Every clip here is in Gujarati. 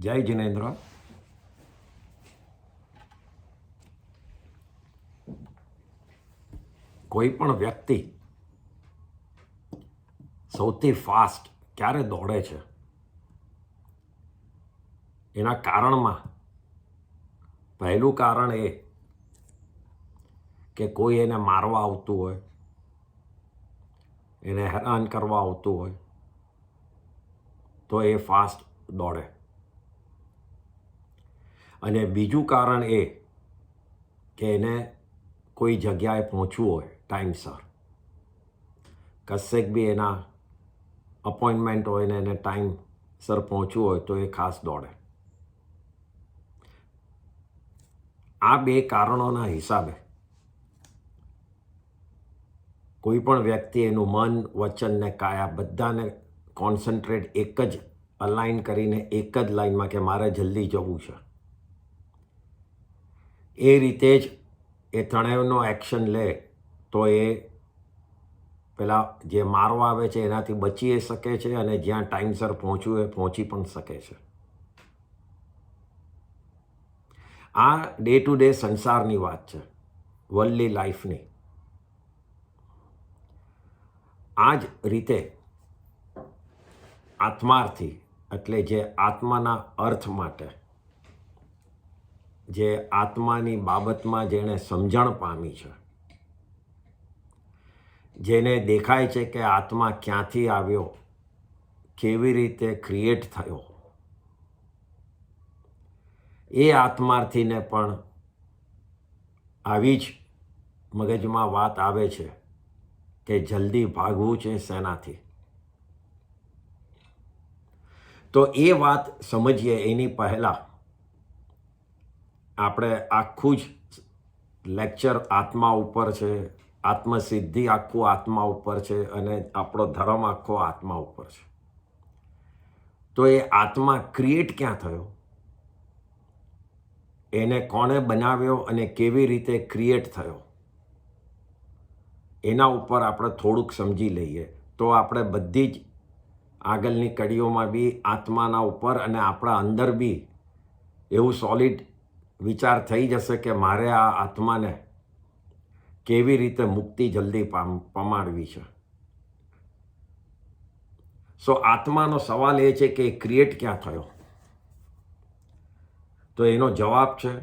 જય જિનેન્દ્ર. કોઈ પણ વ્યક્તિ સૌથી ફાસ્ટ ક્યારે દોડે છે એના કારણમાં પહેલું કારણ એ કે કોઈ એને મારવા આવતું હોય, એને હેરાન કરવા આવતું હોય તો એ ફાસ્ટ દોડે. અને બીજું કારણ એ કે એને કોઈ જગ્યાએ પહોંચવું હોય ટાઈમસર, કશેક બી એના અપોઇન્ટમેન્ટ હોય ને એને ટાઈમસર પહોંચવું હોય તો એ ખાસ દોડે. આ બે કારણોના હિસાબે કોઈ પણ વ્યક્તિ એનું મન, વચન ને કાયા બધાને કોન્સન્ટ્રેટ એક જ અલાઇન કરીને એક જ લાઈનમાં કે મારે જલ્દી જવું છે, એ રીતે જ એ ત્રણેયનો એક્શન લે તો એ પેલા જે મારવા આવે છે એનાથી બચી શકે છે અને જ્યાં ટાઈમસર પહોંચવું એ પહોંચી પણ શકે છે. આ ડે ટુ ડે સંસારની વાત છે, વર્લ્ડલી લાઈફની. આ જ રીતે આત્માર્થી એટલે જે આત્માના અર્થ માટે, જે આત્માની બાબતમાં જેણે સમજણ પામી છે, જેને દેખાય છે કે આત્મા ક્યાંથી આવ્યો, કેવી રીતે ક્રિએટ થયો, એ આત્માર્થીને પણ આવી જ મગજમાં વાત આવે છે કે જલ્દી ભાગવું છે શેનાથી. તો એ વાત સમજીએ એની પહેલાં આપણે આખું જ લેક્ચર આત્મા ઉપર છે, આત્મસિદ્ધિ આખું આત્મા ઉપર છે અને આપણો ધર્મ આખો આત્મા ઉપર છે. તો એ આત્મા ક્રિએટ ક્યાં થયો, એને કોણે બનાવ્યો અને કેવી રીતે ક્રિએટ થયો, એના ઉપર આપણે થોડુંક સમજી લઈએ તો આપણે બધી જ આગળની કડીઓમાં બી આત્માના ઉપર અને આપણા અંદર બી એવું સોલિડ વિચાર થઈ જશે કે મારે આ આત્માને કેવી રીતે મુક્તિ જલ્દી પમાડવી છે. સો આત્માનો સવાલ એ છે કે ક્રિએટ ક્યાં થયો? તો એનો જવાબ છે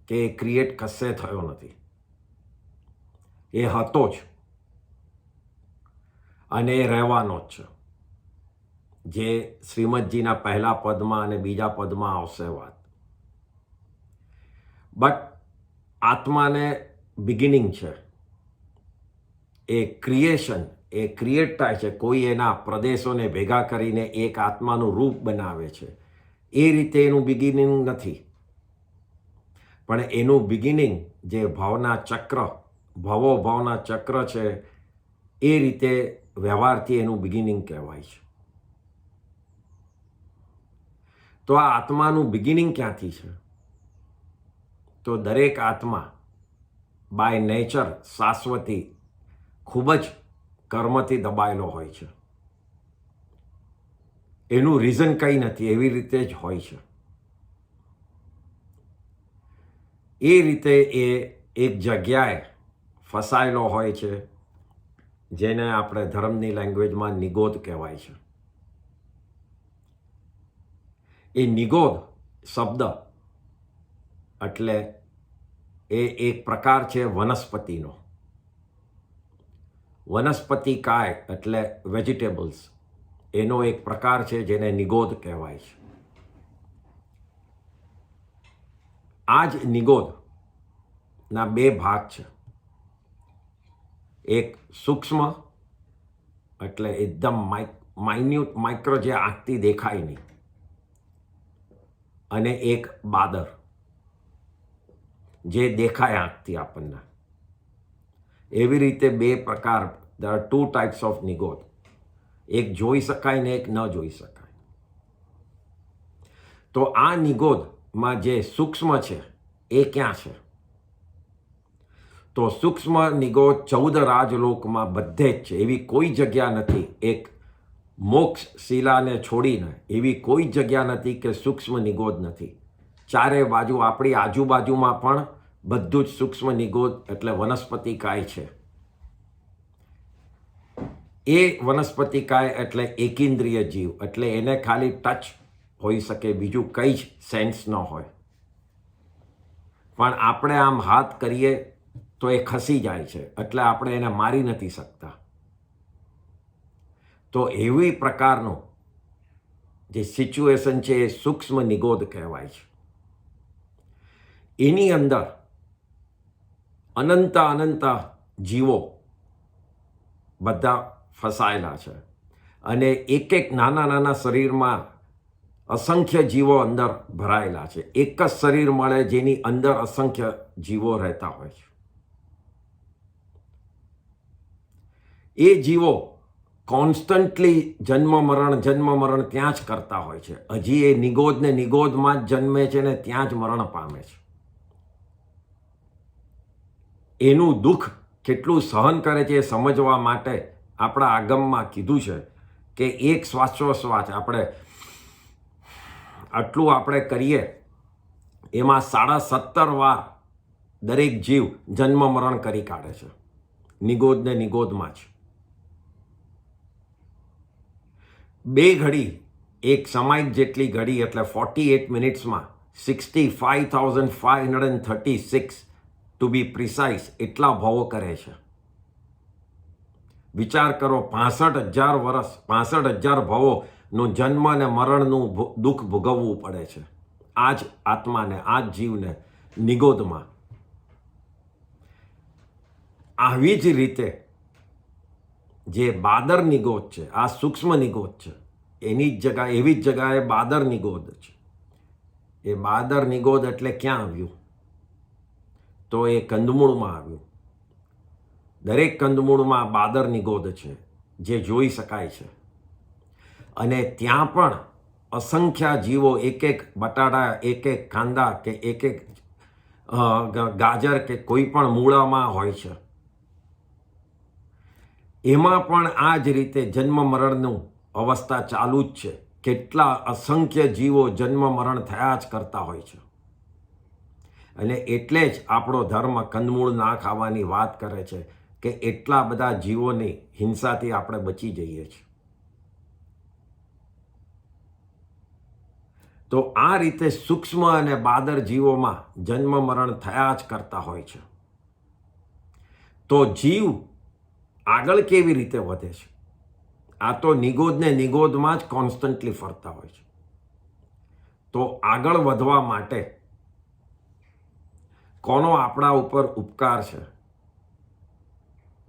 કે ક્રિએટ કશે થયો નથી, એ હતો જ અને એ રહેવાનો જ છે. જે શ્રીમદજીના પહેલા પદમાં અને બીજા પદમાં આવશે વાત. બટ આત્માને બિગિનિંગ છે, એ ક્રિએશન, એ ક્રિએટ થાય છે, કોઈ એના પ્રદેશોને ભેગા કરીને એક આત્માનું રૂપ બનાવે છે. એ રીતે એનું બિગિનિંગ નથી, પણ એનું બિગિનિંગ જે ભાવના ચક્ર, ભવો ભાવના ચક્ર છે, એ રીતે વ્યવહારથી એનું બિગિનિંગ કહેવાય છે. તો આ આત્માનું બિગિનિંગ ક્યાંથી છે? તો દરેક આત્મા બાય નેચર શાશ્વતી ખૂબ જ કર્મથી દબાયેલો હોય છે. એનું રીઝન કંઈ નથી, એવી રીતે જ હોય છે. એ રીતે એ એક જગ્યાએ ફસાયેલો હોય છે, જેને આપણે ધર્મની લેંગ્વેજમાં નિગોદ કહેવાય છે. એ નિગોદ શબ્દ એટલે એ એક પ્રકાર છે વનસ્પતિનો. વનસ્પતિ કાય એટલે વેજીટેબલ્સ, એનો એક પ્રકાર છે જેને નિગોદ કહેવાય છે. આ જ નિગોદના બે ભાગ છે. એક સૂક્ષ્મ એટલે એકદમ માઇન્યુટ, માઇક્રો, જે આંખથી દેખાય નહીં, અને એક બાદર જે દેખાય આંખથી આપણને. એવી રીતે બે પ્રકાર, there are two types of નિગોદ. એક જોઈ શકાય ને એક ન જોઈ શકાય. તો આ નિગોદમાં જે સૂક્ષ્મ છે એ ક્યાં છે? તો સૂક્ષ્મ નિગોદ 14 રાજલોકમાં બધે જ છે, એવી કોઈ જગ્યા નથી એક મોક્ષ શિલાને છોડીને એવી કોઈ જગ્યા નથી કે સૂક્ષ્મ નિગોદ નથી. ચારે બાજુ આપણી આજુબાજુમાં પણ બધું જ સૂક્ષ્મ નિગોદ એટલે વનસ્પતિકાય છે. એ વનસ્પતિકાય એટલે એકેન્દ્રિય જીવ, એટલે એને ખાલી ટચ હોઈ શકે, બીજું કંઈ જ સેન્સ ન હોય. પણ આપણે આમ હાથ કરીએ તો એ ખસી જાય છે, એટલે આપણે એને મારી નથી શકતા. તો એવી પ્રકારનું જે સિચ્યુએશન છે એ સૂક્ષ્મ નિગોદ કહેવાય છે. એની અંદર અનંત જીવો બધા ફસાયેલા છે અને એક એક નાના શરીરમાં અસંખ્ય જીવો અંદર ભરાયેલા છે. એક જ શરીર મળે જેની અંદર અસંખ્ય જીવો રહેતા હોય છે. એ જીવો કોન્સ્ટન્ટલી જન્મ મરણ ત્યાં જ કરતા હોય છે. હજી એ નિગોદમાં જ જન્મે છે ને ત્યાં જ મરણ પામે છે. એનું દુઃખ કેટલું સહન કરે છે એ સમજવા માટે આપણા આગમમાં કીધું છે કે એક શ્વાસોશ્વાસ આટલું આપણે કરીએ એમાં 17.5 વાર દરેક જીવ જન્મ મરણ કરી કાઢે છે, નિગોદમાં જ. 2 ઘડી, એક સમાયિક જેટલી ઘડી એટલે 48 મિનિટ્સમાં 65,536 ટુ બી પ્રિસાઇઝ એટલા ભાવો કરે છે. વિચાર કરો, 65,000 વર્ષ, 65,000 ભાવોનું જન્મ અને મરણનું દુઃખ ભોગવવું પડે છે આ જ આત્માને, આ જ જીવને નિગોદમાં. આવી જ રીતે જે બાદર નિગોદ છે, આ સૂક્ષ્મ નિગોદ છે, એવી જ જગાએ બાદર નિગોદ છે. એ બાદર નિગોદ એટલે ક્યાં આવ્યું? તો એ કંદમૂળમાં આવ્યું. દરેક કંદમૂળમાં બાદર નિગોદ છે જે જોઈ શકાય છે. અને ત્યાં પણ અસંખ્ય જીવો, એક બટાટા, એક કાંદા કે એક ગાજર કે કોઈ પણ મૂળામાં હોય છે. એમાં પણ આ જ રીતે જન્મ મરણનું અવસ્થા ચાલુ જ છે. કેટલા અસંખ્ય જીવો જન્મ મરણ થયા જ કરતા હોય છે. અને એટલે જ આપણો ધર્મ કંદમૂળ ના ખાવાની વાત કરે છે કે એટલા બધા જીવોની હિંસાથી આપણે બચી જઈએ છીએ. તો આ રીતે સૂક્ષ્મ અને બાદર જીવોમાં જન્મ મરણ થયા જ કરતા હોય છે. તો જીવ આગળ કેવી રીતે વધે છે? આ તો નિગોદમાં જ કોન્સ્ટન્ટલી ફરતા હોય છે. તો આગળ વધવા માટે કોનો આપણા ઉપર ઉપકાર છે?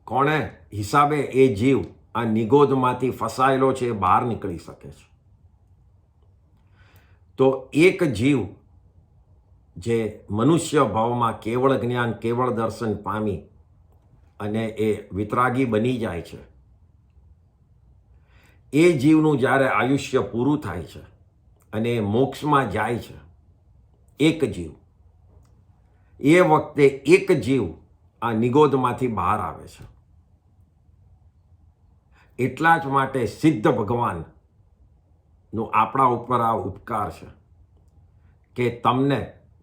કોણે હિસાબે એ જીવ આ નિગોદમાંથી ફસાયેલો છે એ બહાર નીકળી શકે છે? તો એક જીવ જે મનુષ્ય ભાવમાં કેવળ જ્ઞાન, કેવળ દર્શન પામી અને એ વિતરાગી બની જાય છે, એ જીવનું જ્યારે આયુષ્ય પૂરું થાય છે અને એ મોક્ષમાં જાય છે, એક જીવ, એ વખતે એક જીવ આ નિગોદમાંથી બહાર આવે છે. એટલા જ માટે સિદ્ધ ભગવાનનું આપણા ઉપર આ ઉપકાર છે કે તમને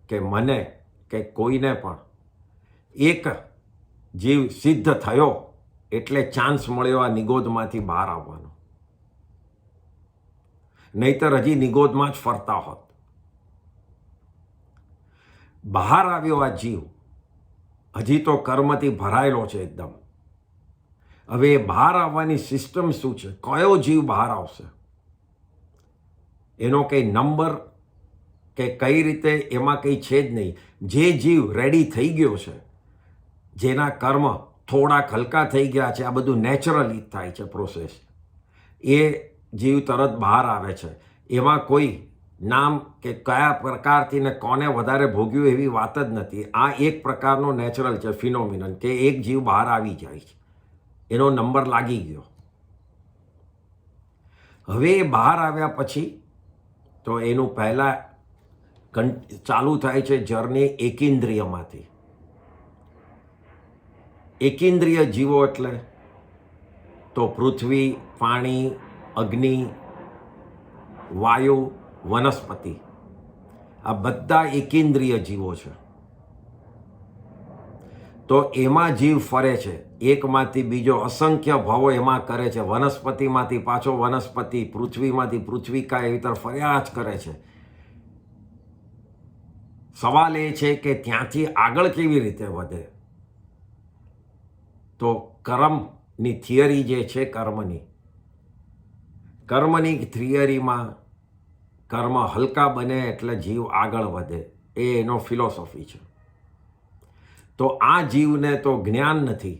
કે મને કે કોઈને પણ એક જીવ સિદ્ધ થયો એટલે ચાન્સ મળ્યો આ નિગોદમાંથી બહાર આવવાનો. નહીતર હજી નિગોદમાં જ ફરતા હોત. બહાર આવ્યો આ જીવ, હજી તો કર્મથી ભરાયેલો છે એકદમ. હવે એ બહાર આવવાની સિસ્ટમ શું છે? કયો જીવ બહાર આવશે? એનો કંઈ નંબર કે કઈ રીતે એમાં કંઈ છે જ નહીં. જે જીવ રેડી થઈ ગયો છે, જેના કર્મ થોડાક હલકા થઈ ગયા છે, આ બધું નેચરલી થાય છે પ્રોસેસ, એ જીવ તરત બહાર આવે છે. એમાં કોઈ નામ કે કયા પ્રકારથી ને કોને વધારે ભોગ્યું એવી વાત જ નથી. આ એક પ્રકારનો નેચરલ છે ફિનોમિનન કે એક જીવ બહાર આવી જાય છે, એનો નંબર લાગી ગયો. હવે એ બહાર આવ્યા પછી તો એનું પહેલાં ચાલુ થાય છે જર્ની એકેન્દ્રિયમાંથી. એકેન્દ્રિય જીવો એટલે તો પૃથ્વી, પાણી, અગ્નિ, વાયુ, વનસ્પતિ, આ બધા એકેન્દ્રિય જીવો છે. તો એમાં જીવ ફરે છે, એકમાંથી બીજો અસંખ્ય ભાવો એમાં કરે છે. વનસ્પતિમાંથી પાછો વનસ્પતિ, પૃથ્વીમાંથી પૃથ્વીકા, એવી રીતે ફર્યા જ કરે છે. સવાલ એ છે કે ત્યાંથી આગળ કેવી રીતે વધે? તો કર્મની થિયરી જે છે, કર્મની થિયરીમાં કર્મ હલકા બને એટલે જીવ આગળ વધે, એ એનો ફિલોસોફી છે. તો આ જીવને તો જ્ઞાન નથી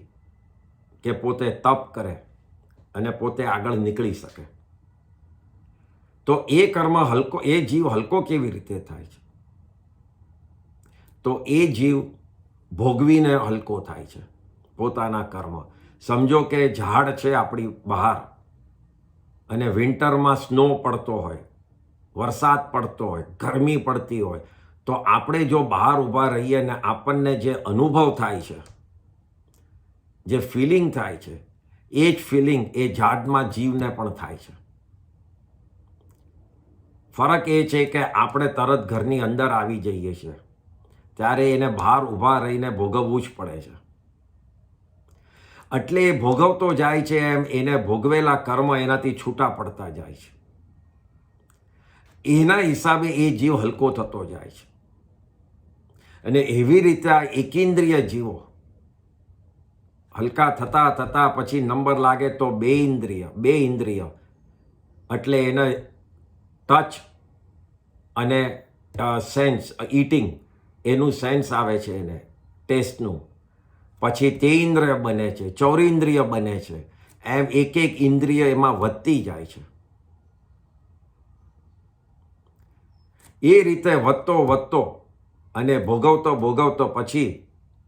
કે પોતે તપ કરે અને પોતે આગળ નીકળી શકે. તો એ કર્મ હલકો, એ જીવ હલકો કેવી રીતે થાય છે? તો એ જીવ ભોગવીને હલકો થાય છે પોતાના કર્મ. સમજો કે ઝાડ છે આપણી બહાર અને વિન્ટરમાં સ્નો પડતો હોય, વરસાદ પડતો હોય, ગરમી પડતી હોય, તો આપણે જો બહાર ઊભા રહીએ ને આપણને જે અનુભવ થાય છે, જે ફિલિંગ થાય છે, એ જ ફિલિંગ એ ઝાડમાં જીવને પણ થાય છે. ફરક એ છે કે આપણે તરત ઘરની અંદર આવી જઈએ છીએ, ત્યારે એને બહાર ઊભા રહીને ભોગવવું જ પડે છે. એટલે એ ભોગવતો જાય છે એમ એને ભોગવેલા કર્મ એનાથી છૂટા પડતા જાય છે. એના હિસાબે એ જીવ હલકો થતો જાય છે. અને એવી રીતે આ એકેન્દ્રિય જીવો હલકા થતા થતા પછી નંબર લાગે તો બે ઇન્દ્રિય એટલે એને ટચ અને સેન્સ, ઇટિંગ, એનું સેન્સ આવે છે, એને ટેસ્ટનું. પછી તે ઇન્દ્રિય બને છે, ચૌરેન્દ્રિય બને છે. એમ એક એક ઇન્દ્રિય એમાં વધતી જાય છે. એ રીતે વધતો અને ભોગવતો પછી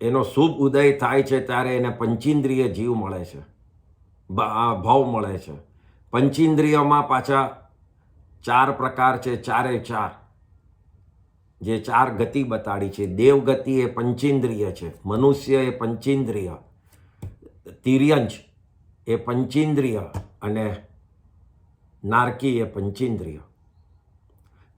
એનો શુભ ઉદય થાય છે, ત્યારે એને પંચેન્દ્રિય જીવ મળે છે, ભાવ મળે છે. પંચેન્દ્રિયમાં પાછા 4 પ્રકાર છે, 4 જે 4 ગતિ બતાડી છે. દેવગતિ એ પંચેન્દ્રિય છે, મનુષ્ય એ પંચેન્દ્રિય, તિર્યંચ એ પંચેન્દ્રિય અને નારકી એ પંચેન્દ્રિય.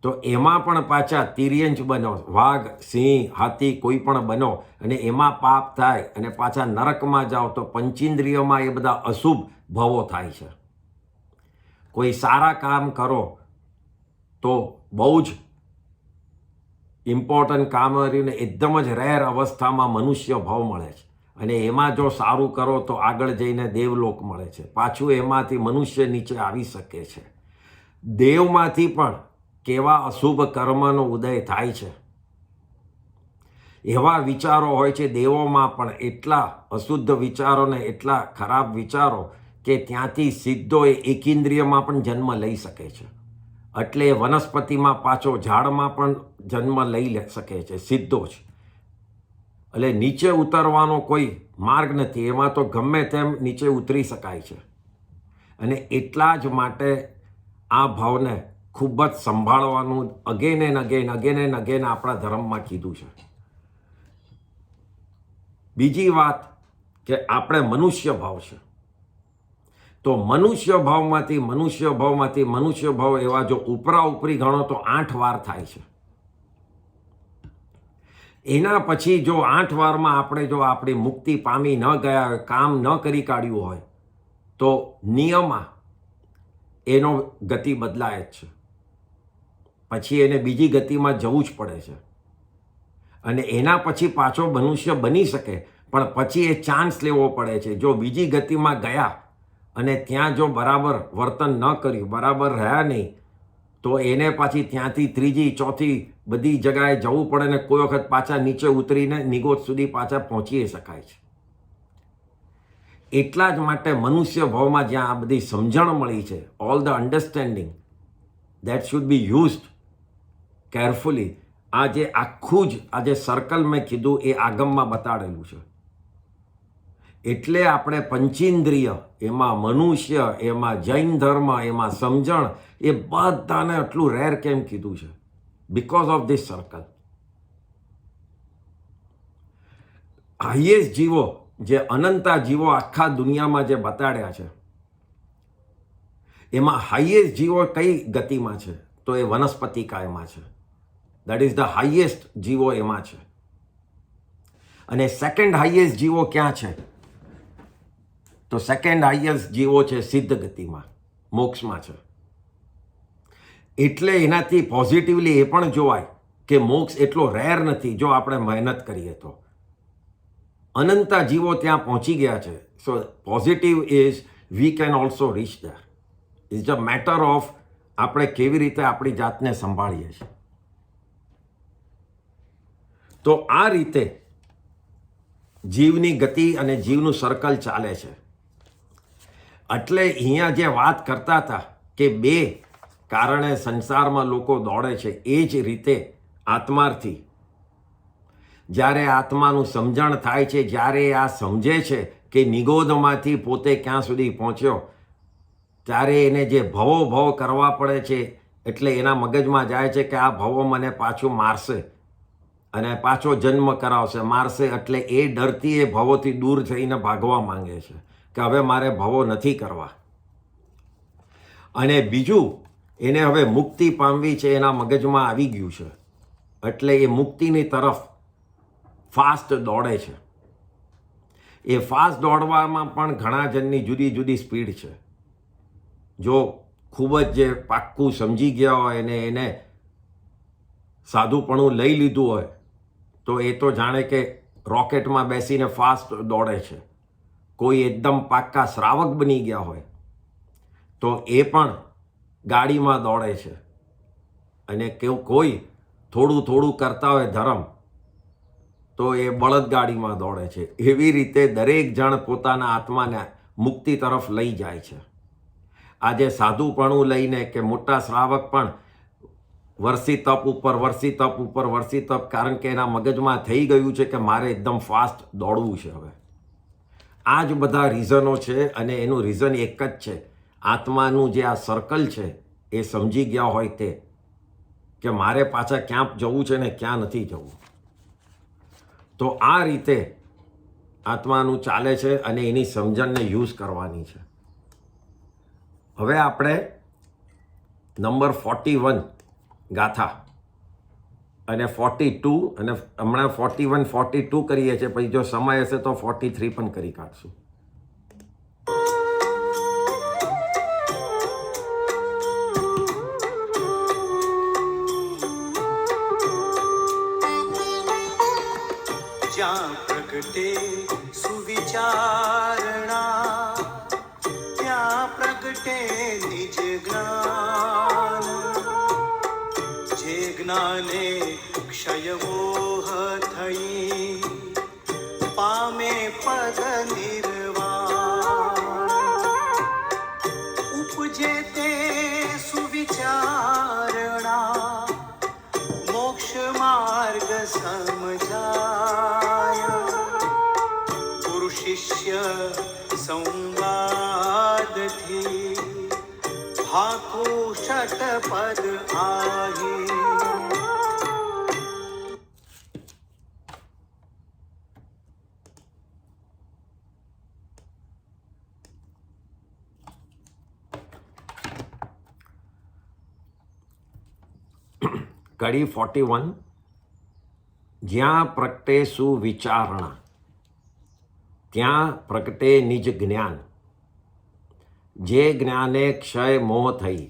તો એમાં પણ પાછા તિર્યંચ બનો, વાઘ, સિંહ, હાથી કોઈ પણ બનો અને એમાં પાપ થાય અને પાછા નરકમાં જાઓ તો પંચેન્દ્રિયોમાં એ બધા અશુભ ભાવો થાય છે. કોઈ સારા કામ કરો તો બહુ જ ઇમ્પોર્ટન્ટ કામ કર્યું એકદમ જ રેર અવસ્થામાં મનુષ્ય ભાવ મળે છે. અને એમાં જો સારું કરો તો આગળ જઈને દેવલોક મળે છે. પાછું એમાંથી મનુષ્ય નીચે આવી શકે છે. દેવમાંથી પણ કેવા અશુભ કર્મનો ઉદય થાય છે. એવા વિચારો હોય છે દેવોમાં પણ, એટલા અશુદ્ધ વિચારો ને એટલા ખરાબ વિચારો કે ત્યાંથી સીધો એ એકેન્દ્રિયમાં પણ જન્મ લઈ શકે છે. એટલે વનસ્પતિમાં પાછો ઝાડમાં પણ જન્મ લઈ શકે છે સીધો જ. એટલે નીચે ઉતરવાનો કોઈ માર્ગ નથી, એમાં તો ગમે તેમ નીચે ઉતરી શકાય છે. અને એટલા જ માટે આ ભાવને ખૂબ જ સંભાળવાનું અગેન એન્ડ અગેન આપણા ધર્મમાં કીધું છે. બીજી વાત કે આપણે મનુષ્ય ભાવ છે, તો મનુષ્ય ભાવ એવા જો ઉપરી ગણો તો 8 વાર થાય છે. એના પછી જો 8 વારમાં આપણે જો આપણી મુક્તિ પામી ન ગયા હોય, કામ ન કરી કાઢ્યું હોય, તો નિયમમાં એનો ગતિ બદલાય જ છે. પછી એને બીજી ગતિમાં જવું જ પડે છે. અને એના પછી પાછો મનુષ્ય બની શકે, પણ પછી એ ચાન્સ લેવો પડે છે. જો બીજી ગતિમાં ગયા અને ત્યાં જો બરાબર વર્તન ન કર્યું, બરાબર રહ્યા નહીં, તો એને પાછી ત્યાંથી ત્રીજી, ચોથી બધી જગાએ જવું પડે ને કોઈ વખત પાછા નીચે ઉતરીને નિગોદ સુધી પાછા પહોંચી શકાય છે. એટલા જ માટે મનુષ્ય ભાવમાં જ્યાં આ બધી સમજણ મળી છે, all the understanding that should be used carefully. આ જે આખું જ આ જે સર્કલ મેં કીધું એ આગમમાં બતાડેલું છે. એટલે આપણે પંચેન્દ્રિય, એમાં મનુષ્ય, એમાં જૈન ધર્મ, એમાં સમજણ, એ બધાને આટલું રેર કેમ કીધું છે? Because of this circle. Highest જીવો, જે અનંતા જીવો આખા દુનિયામાં જે બતાડ્યા છે, એમાં હાઈએસ્ટ જીવો કઈ ગતિમાં છે? તો એ વનસ્પતિકાયમાં છે. દેટ ઇઝ ધ હાઈએસ્ટ જીવો એમાં છે. અને સેકન્ડ હાઈએસ્ટ જીવો ક્યાં છે? તો સેકન્ડ હાઈએસ્ટ જીવો છે સિદ્ધ ગતિમાં, મોક્ષમાં છે. એટલે એનાથી પોઝિટિવલી એ પણ જોવાય કે મોક્ષ એટલો રેર નથી જો આપણે મહેનત કરીએ તો. અનંતા જીવો ત્યાં પહોંચી ગયા છે. So positive is we can also reach there. It's a matter of આપણે કેવી રીતે આપણી જાતને સંભાળીએ છીએ. તો આ રીતે જીવની ગતિ અને જીવનું સર્કલ ચાલે છે. એટલે અહીંયા જે વાત કરતા હતા કે બે કારણે સંસારમાં લોકો દોડે છે, એ જ રીતે આત્માર્થી જ્યારે આત્માનું સમજણ થાય છે, જ્યારે આ સમજે છે કે નિગોદમાંથી પોતે ક્યાં સુધી પહોંચ્યો, ત્યારે એને જે ભવો કરવા પડે છે, એટલે એના મગજમાં જાય છે કે આ ભવો મને પાછું મારશે અને પાછો જન્મ કરાવશે. મારશે એટલે એ ડરથી એ ભવોથી દૂર થઈને ભાગવા માંગે છે કે હવે મારે ભવો નથી કરવા. અને બીજું, એને હવે મુક્તિ પામવી છે, એના મગજમાં આવી ગયું છે, એટલે એ મુક્તિની તરફ ફાસ્ટ દોડે છે. એ ફાસ્ટ દોડવામાં પણ ઘણા જણની જુદી જુદી સ્પીડ છે. જો ખૂબ જ જે પાક્કું સમજી ગયા હોય અને એને સાદુપણું લઈ લીધું હોય તો એ તો જાણે કે રોકેટમાં બેસીને ફાસ્ટ દોડે છે. કોઈ એકદમ પાક્કા શ્રાવક બની ગયા હોય તો એ પણ ગાડીમાં દોડે છે. અને કોઈ થોડું કરતા હોય ધર્મ તો એ બળદગાડીમાં દોડે છે. એવી રીતે દરેક જણ પોતાના આત્માને મુક્તિ તરફ લઈ જાય છે. આજે સાધુપણું લઈને કે મોટા શ્રાવક પણ વર્ષી તપ ઉપર, કારણ કે એના મગજમાં થઈ ગયું છે કે મારે એકદમ ફાસ્ટ દોડવું છે. હવે આ જ બધા રીઝનો છે અને એનું રીઝન એક જ છે. આત્માનું જે આ સર્કલ છે એ સમજી ગયા હોય તે કે મારે પાછા ક્યાં જવું છે ને ક્યાં નથી જવું. તો આ રીતે આત્માનું ચાલે છે અને એની સમજણને યુઝ કરવાની છે. હવે આપણે નંબર 41 ગાથા અને 42 અને હમણાં 41, 42 કરીએ છીએ, પછી જો સમય હશે તો 43 પણ કરી કાઢશું. જ્યાં પ્રગટે સુવિચારણા, ત્યાં પ્રગટે નિજ જ્ઞાન. જે જ્ઞાને ક્ષયવોહ થઈ, પામે પદ નિર્વાણ. ઉપજે તે સુવિચારણા, મોક્ષ માર્ગ સમજાય. ગુરુ શિષ્ય સંવાદથી, ભાખું શતપદ આહી. કડી 41. જ્યાં પ્રગટે સુવિચારણા, ત્યાં પ્રગટે નિજ જ્ઞાન. જે જ્ઞાને ક્ષય મોહ થઈ,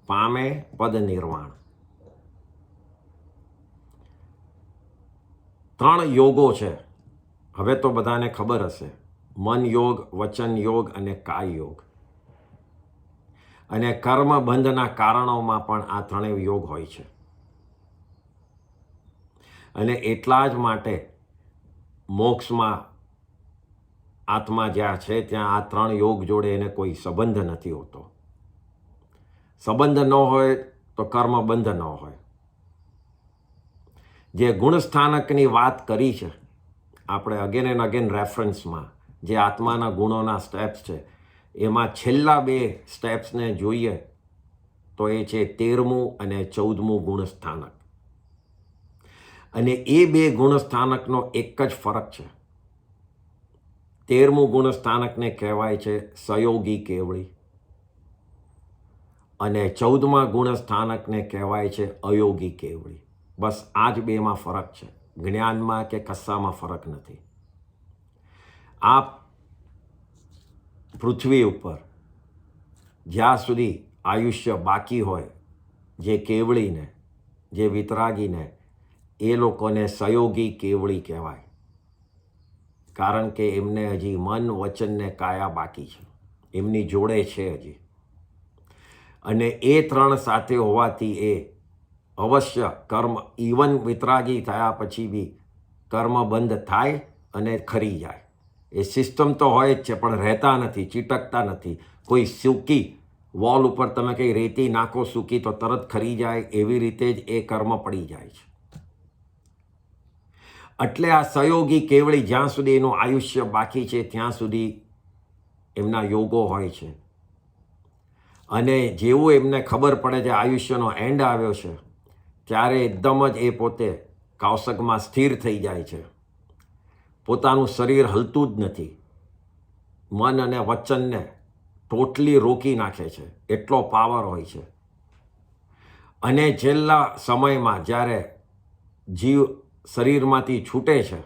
પામે પદ નિર્વાણ. 3 યોગો છે. હવે તો બધાને ખબર હશે. મન યોગ, વચન યોગ અને કાય યોગ. અને કર્મબંધના કારણોમાં પણ આ 3 યોગ હોય છે. અને એટલા જ માટે મોક્ષમાં આત્મા જ્યાં છે ત્યાં આ 3 યોગ જોડે એને કોઈ સંબંધ નથી હોતો. સંબંધ ન હોય તો કર્મબંધ ન હોય. જે ગુણસ્થાનકની વાત કરી છે આપણે અગેન એન્ડ અગેન રેફરન્સમાં, જે આત્માના ગુણોના સ્ટેપ્સ છે, એમાં છેલ્લા 2 સ્ટેપ્સને જોઈએ તો એ છે 13મું અને 14મું ગુણસ્થાનક. અને એ 2 ગુણસ્થાનકનો એક જ ફરક છે. 13મું ગુણસ્થાનકને કહેવાય છે સયોગી કેવળી અને 14મા ગુણ સ્થાનકને કહેવાય છે અયોગી કેવળી. બસ આ જ બેમાં ફરક છે, જ્ઞાનમાં કે કશામાં ફરક નથી. આ પૃથ્વી ઉપર જ્યાં સુધી આયુષ્ય બાકી હોય, જે કેવળીને, જે વિતરાગીને, એ લોકોને સયોગી કેવળી કહેવાય. કારણ કે એમને હજી મન, વચન ને કાયા બાકી છે, એમની જોડે છે હજી. અને એ ત્રણ સાથે હોવાથી એ અવશ્ય કર્મ, ઇવન વિતરાગી થયા પછી બી કર્મ બંધ થાય અને ખરી જાય. એ સિસ્ટમ તો હોય જ છે, પણ રહેતા નથી, ચીટકતા નથી. કોઈ સૂકી વોલ ઉપર તમે કંઈ રેતી નાખો સૂકી તો તરત ખરી જાય, એવી રીતે જ એ કર્મ પડી જાય છે. એટલે આ સહયોગી કેવળી જ્યાં સુધી એનું આયુષ્ય બાકી છે ત્યાં સુધી એમના યોગો હોય છે. અને જેવું એમને ખબર પડે છે આયુષ્યનો એન્ડ આવ્યો છે, ત્યારે એકદમ જ એ પોતે કૌશકમાં સ્થિર થઈ જાય છે. પોતાનું શરીર હલતું જ નથી, મન અને વચનને ટોટલી રોકી નાખે છે, એટલો પાવર હોય છે. અને છેલ્લા સમયમાં જ્યારે જીવ શરીરમાંથી છૂટે છે,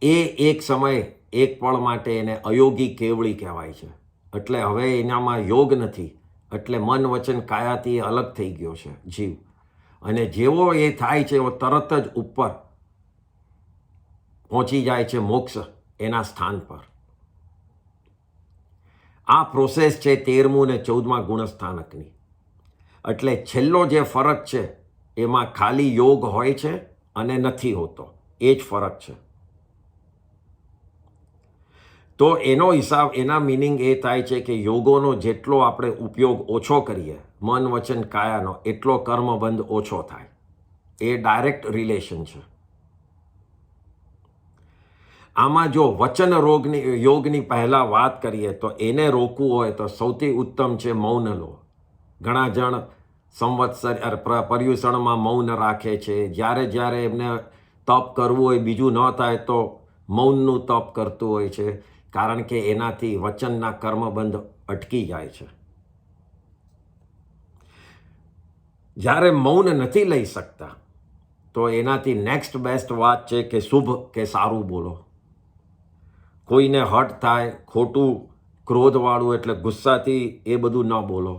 એ એક સમય, એક પળ માટે એને અયોગી કેવળી કહેવાય છે. એટલે હવે એનામાં યોગ નથી, એટલે મન, વચન, કાયાથી અલગ થઈ ગયો છે જીવ. અને જેવો એ થાય છે એવો તરત જ ઉપર પહોંચી જાય છે મોક્ષ એના સ્થાન પર. આ પ્રોસેસ છે 13મું ને 14મા ગુણસ્થાનકની. એટલે છેલ્લો જે ફરક છે એમાં ખાલી યોગ હોય છે અને નથી હોતો, એ જ ફરક છે. તો એનો હિસાબ, એના મિનિંગ એ થાય છે કે યોગોનો જેટલો આપણે ઉપયોગ ઓછો કરીએ, મન, વચન, કાયાનો, એટલો કર્મબંધ ઓછો થાય. એ ડાયરેક્ટ રિલેશન છે. આમાં જો વચન યોગની પહેલાં વાત કરીએ તો એને રોકવું હોય તો સૌથી ઉત્તમ છે મૌન લો. ઘણા જણ સંવત્સર પર્યુષણમાં મૌન રાખે છે. જ્યારે એમને તપ કરવું હોય, બીજું ન થાય તો મૌનનું તપ કરતું હોય છે. કારણ કે એનાથી વચનના કર્મબંધ અટકી જાય છે. જ્યારે મૌન નથી લઈ શકતા તો એનાથી નેક્સ્ટ બેસ્ટ વાત છે કે શુભ કે સારું બોલો. કોઈને હર્ટ થાય, ખોટું ક્રોધવાળું એટલે ગુસ્સાથી એ બધું ન બોલો.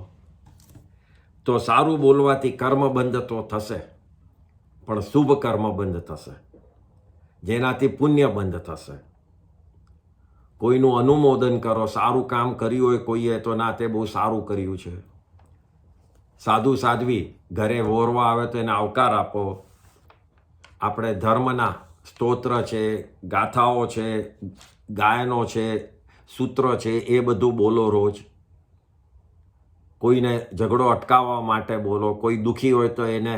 તો સારું બોલવાથી કર્મબંધ તો થશે, પણ શુભ કર્મબંધ થશે, જેનાથી પુણ્ય બંધ થશે. કોઈનું અનુમોદન કરો, સારું કામ કર્યું હોય કોઈએ તો ના, તે બહુ સારું કર્યું છે. સાધુ સાધ્વી ઘરે વોરવા આવે તો એને આવકાર આપો. આપણે ધર્મના સ્તોત્ર છે, ગાથાઓ છે, ગાયનો છે, સૂત્ર છે, એ બધું બોલો રોજ. કોઈને ઝઘડો અટકાવવા માટે બોલો. કોઈ દુઃખી હોય તો એને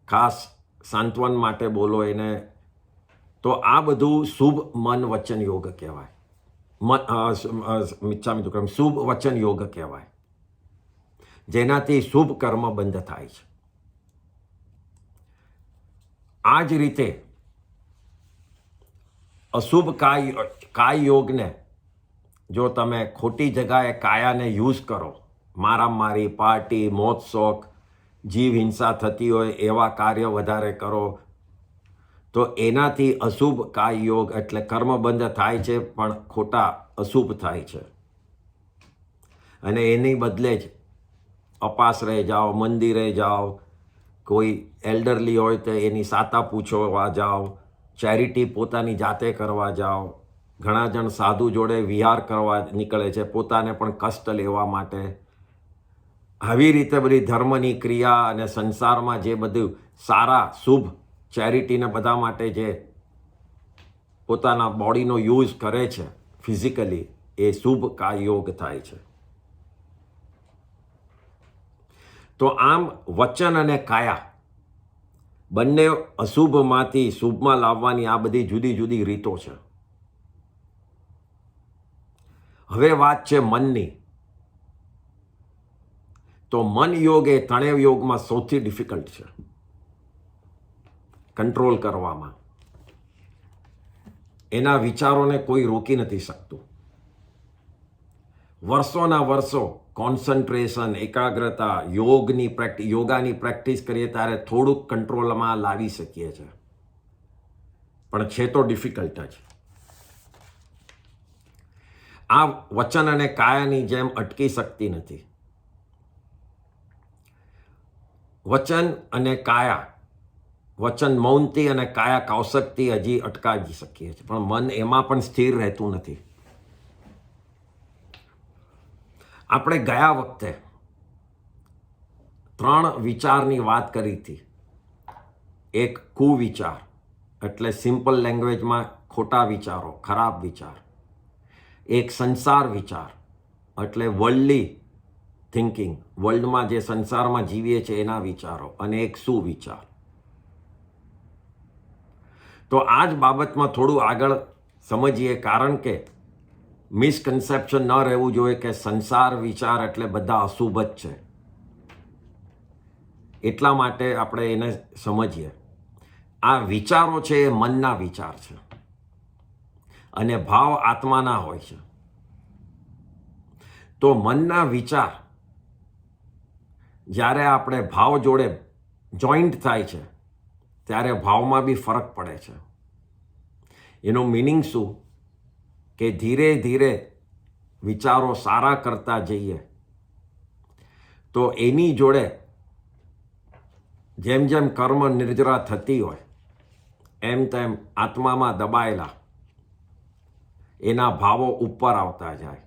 ખાસ સાંત્વન માટે બોલો એને. તો આ બધું શુભ મન વચન યોગ કહેવાય. શુભ વચન યોગ કહેવાય, જેનાથી શુભ કર્મ બંધ થાય છે. આ જ રીતે અશુભ કાય યોગને જો તમે ખોટી જગાએ કાયાને યુઝ કરો, મારામારી, પાર્ટી, મોત શોખ, જીવ હિંસા થતી હોય એવા કાર્ય વધારે કરો, તો એનાથી અશુભ કાય યોગ એટલે કર્મબંધ થાય છે, પણ ખોટા અશુભ થાય છે. અને એની બદલે જ અપાશ્રય જાઓ, મંદિરે જાઓ, કોઈ એલ્ડરલી હોય તો એની સાતા પૂછવા જાઓ, ચેરિટી પોતાની જાતે કરવા જાઓ. ઘણા જણ સાધુ જોડે વિહાર કરવા નીકળે છે, પોતાને પણ કષ્ટ લેવા માટે. આવી રીતે બધી ધર્મની ક્રિયા અને સંસારમાં જે બધું સારા, શુભ, ચેરિટીને બધા માટે જે પોતાના બોડીનો યુઝ કરે છે ફિઝિકલી, એ શુભ કાય યોગ થાય છે. તો આમ વચન અને કાયા બંને અશુભમાંથી શુભમાં લાવવાની આ બધી જુદી જુદી રીતો છે. હવે વાત છે મનની. તો મન યોગ એ ત્રણેય યોગમાં સૌથી ડિફિકલ્ટ છે કંટ્રોલ કરવામાં. એના વિચારોને કોઈ રોકી નથી શકતું. વર્ષોના વર્ષો કોન્સન્ટ્રેશન, એકાગ્રતા, યોગાની પ્રેક્ટિસ કરીએ ત્યારે થોડુંક કંટ્રોલમાં લાવી શકીએ છીએ, પણ છે તો ડિફિકલ્ટ જ. આ વચન અને કાયાની જેમ અટકી શકતી નથી. વચન અને કાયા, વચન મૌનથી અને કાયા કૌશકથી હજી અટકાવી શકીએ છીએ, પણ મન એમાં પણ સ્થિર રહેતું નથી. આપણે ગયા વખતે 3 વિચારની વાત કરી હતી. એક કુવિચાર એટલે સિમ્પલ લેંગ્વેજમાં ખોટા વિચારો, ખરાબ વિચાર. એક સંસાર વિચાર એટલે વર્લ્ડલી થિંકિંગ, વર્લ્ડમાં જે સંસારમાં જીવીએ છીએ એના વિચારો, અને એક સુવિચાર. તો આ જ બાબતમાં થોડું આગળ સમજીએ, કારણ કે મિસકન્સેપ્શન ન રહેવું જોઈએ કે સંસાર વિચાર એટલે બધા અશુભ જ છે. એટલા માટે આપણે એને સમજીએ. આ વિચારો છે એ મનના વિચાર છે અને ભાવ આત્માના હોય છે. તો મનના વિચાર જ્યારે આપણે ભાવ જોડે જોઈન્ટ થાય છે ત્યારે ભાવમાં બી ફરક પડે છે. એનું મિનિંગ શું કે ધીરે ધીરે વિચારો સારા કરતા જઈએ તો એની જોડે જેમ જેમ કર્મ નિર્જરા થતી હોય એમ તેમ આત્મામાં દબાયેલા એના ભાવો ઉપર આવતા જાય,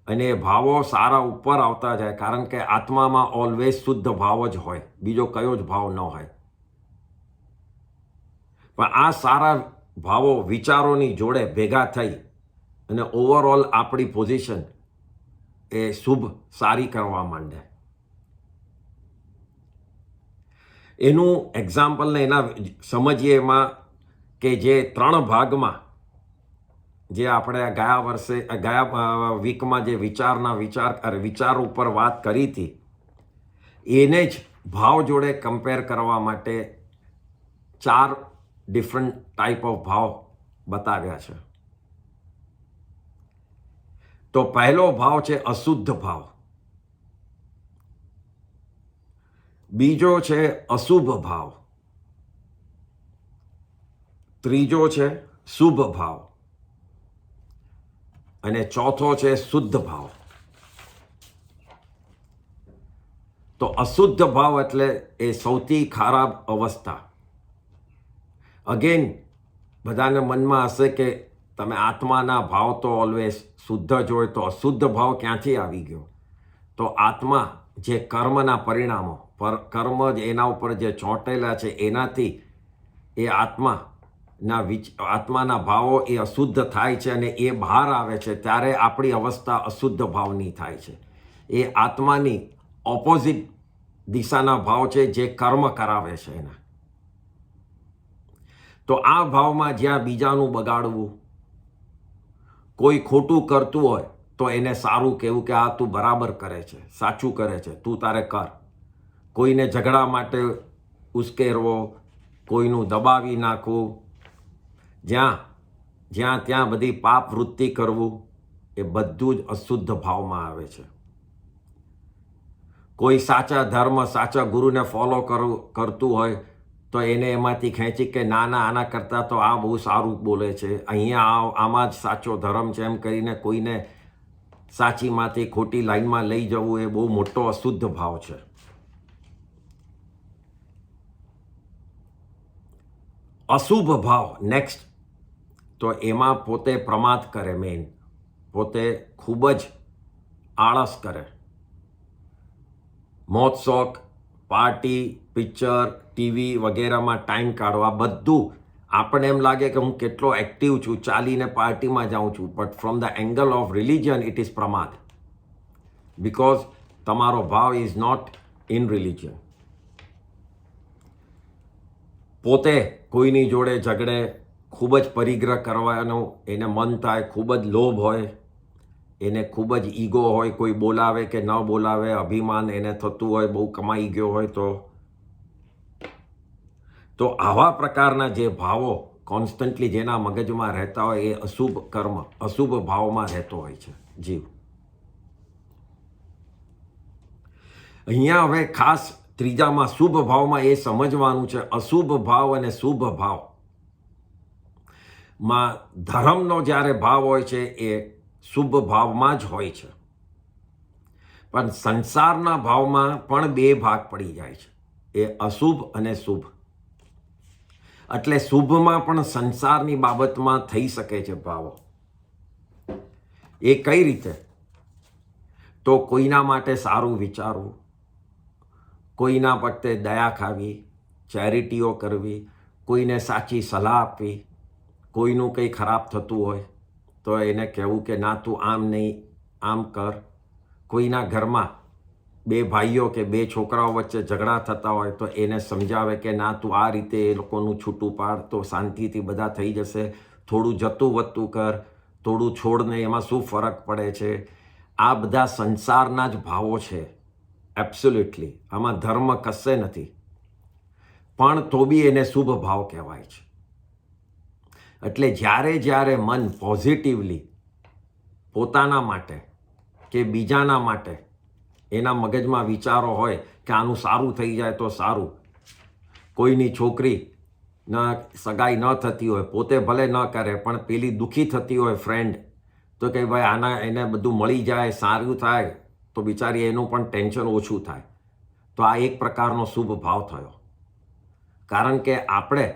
અને એ ભાવો સારા ઉપર આવતા જાય, કારણ કે આત્મામાં ઓલવેઝ શુદ્ધ ભાવ જ હોય, બીજો કયો જ ભાવ ન હોય. પણ આ સારા ભાવો વિચારોની જોડે ભેગા થઈ અને ઓવરઓલ આપણી પોઝિશન એ શુભ સારી કરવા માંડે. એનું એક્ઝામ્પલને એના સમજીએ એમાં કે જે 3 ભાગમાં જે આપણે ગયા વીકમાં જે વિચાર ઉપર વાત કરી હતી એને જ ભાવ જોડે કમ્પેર કરવા માટે 4 ડિફરન્ટ ટાઈપ ઓફ ભાવ બતાવ્યા છે. તો પહેલો ભાવ છે અશુદ્ધ ભાવ, બીજો છે અશુભ ભાવ, ત્રીજો છે શુભ ભાવ, અને ચોથો છે શુદ્ધ ભાવ. તો અશુદ્ધ ભાવ એટલે એ સૌથી ખરાબ અવસ્થા. અગેન બધાને મનમાં હશે કે તમે આત્માના ભાવ તો ઓલવેઝ શુદ્ધ જ હોય, તો અશુદ્ધ ભાવ ક્યાંથી આવી ગયો? તો આત્મા જે કર્મના પરિણામો, કર્મ જ એના ઉપર જે ચોંટેલા છે એનાથી એ આત્માના ભાવો એ અશુદ્ધ થાય છે, અને એ બહાર આવે છે ત્યારે આપણી અવસ્થા અશુદ્ધ ભાવની થાય છે. એ આત્માની ઓપોઝિટ દિશાના ભાવ છે જે કર્મ કરાવે છે એના. તો આ ભાવમાં જ્યાં બીજાનું બગાડવું, કોઈ ખોટું કરતું હોય તો એને સારું કહેવું કે આ તું બરાબર કરે છે, સાચું કરે છે, તું તારે કર. કોઈને ઝઘડા માટે ઉશ્કેરવો, કોઈનું દબાવી નાખવું, જ્યાં ત્યાં બધી પાપ વૃત્તિ કરવું, એ બધું જ અશુદ્ધ ભાવમાં આવે છે. કોઈ સાચા ધર્મ, સાચા ગુરુને ફોલો કરતું હોય તો એને એમાંથી ખેંચી કે ના આના કરતાં તો આ બહુ સારું બોલે છે, અહીંયા આમાં જ સાચો ધર્મ છે, એમ કરીને કોઈને સાચીમાંથી ખોટી લાઈનમાં લઈ જવું એ બહુ મોટો અશુદ્ધ ભાવ છે. અશુભ ભાવ નેક્સ્ટ, તો એમાં પોતે પ્રમાદ કરે, મેન પોતે ખૂબ જ આળસ કરે. મોજ શોખ, પાર્ટી, પિક્ચર, ટીવી વગેરેમાં ટાઈમ કાઢવા, બધું આપણને એમ લાગે કે હું કેટલો એક્ટિવ છું, ચાલીને પાર્ટીમાં જાઉં છું, but from the angle of religion it is પ્રમાદ, બિકોઝ તમારો ભાવ ઇઝ નોટ ઇન રિલિજન. પોતે કોઈની જોડે ઝઘડે, ખૂબ જ પરિગ્રહ કરવાનો એને મન થાય, ખૂબ જ લોભ હોય, એને ખૂબ જ ઈગો હોય, કોઈ બોલાવે કે ન બોલાવે અભિમાન એને થતું હોય, બહુ કમાઈ ગયો હોય તો આવા પ્રકારના જે ભાવો કોન્સ્ટન્ટલી જેના મગજમાં રહેતા હોય એ અશુભ કર્મ, અશુભ ભાવમાં રહેતો હોય છે જીવ. અહીંયા હવે ખાસ ત્રીજામાં શુભ ભાવમાં એ સમજવાનું છે, અશુભ ભાવ અને શુભ ભાવમાં ધર્મનો જ્યારે ભાવ હોય છે એ શુભ ભાવમાં જ હોય છે, પણ સંસારના ભાવમાં પણ બે ભાગ પડી જાય છે, એ અશુભ અને શુભ. એટલે શુભમાં પણ સંસારની બાબતમાં થઈ શકે છે ભાવો. એ કઈ રીતે? તો કોઈના માટે સારું વિચારવું, કોઈના પ્રત્યે દયા ખાવી, ચેરિટીઓ કરવી, કોઈને સાચી સલાહ આપવી, કોઈનું કંઈ ખરાબ થતું હોય તો એને કહેવું કે ના તું આમ નહીં આમ કર. કોઈના ઘરમાં બે ભાઈઓ કે બે છોકરાઓ વચ્ચે ઝઘડા થતા હોય તો એને સમજાવે કે ના તું આ રીતે એ લોકોનું છૂટું પાડ તો શાંતિથી બધા થઈ જશે. થોડું જતું વધતું કર, થોડું છોડને, એમાં શું ફરક પડે છે. આ બધા સંસારના જ ભાવો છે. એબ્સોલ્યુટલી આમાં ધર્મ કશે નથી, પણ તો બી એને શુભ ભાવ કહેવાય છે. એટલે જ્યારે મન પોઝિટિવલી પોતાના માટે કે બીજાના માટે એના મગજમાં વિચારો હોય કે આનું સારું થઈ જાય તો સારું. કોઈની છોકરી સગાઈ ન થતી હોય, પોતે ભલે ન કરે પણ પેલી દુઃખી થતી હોય ફ્રેન્ડ, તો કે ભાઈ આના એને બધું મળી જાય, સારું થાય તો બિચારી એનું પણ ટેન્શન ઓછું થાય. તો આ એક પ્રકારનો શુભ ભાવ થયો. કારણ કે આપણે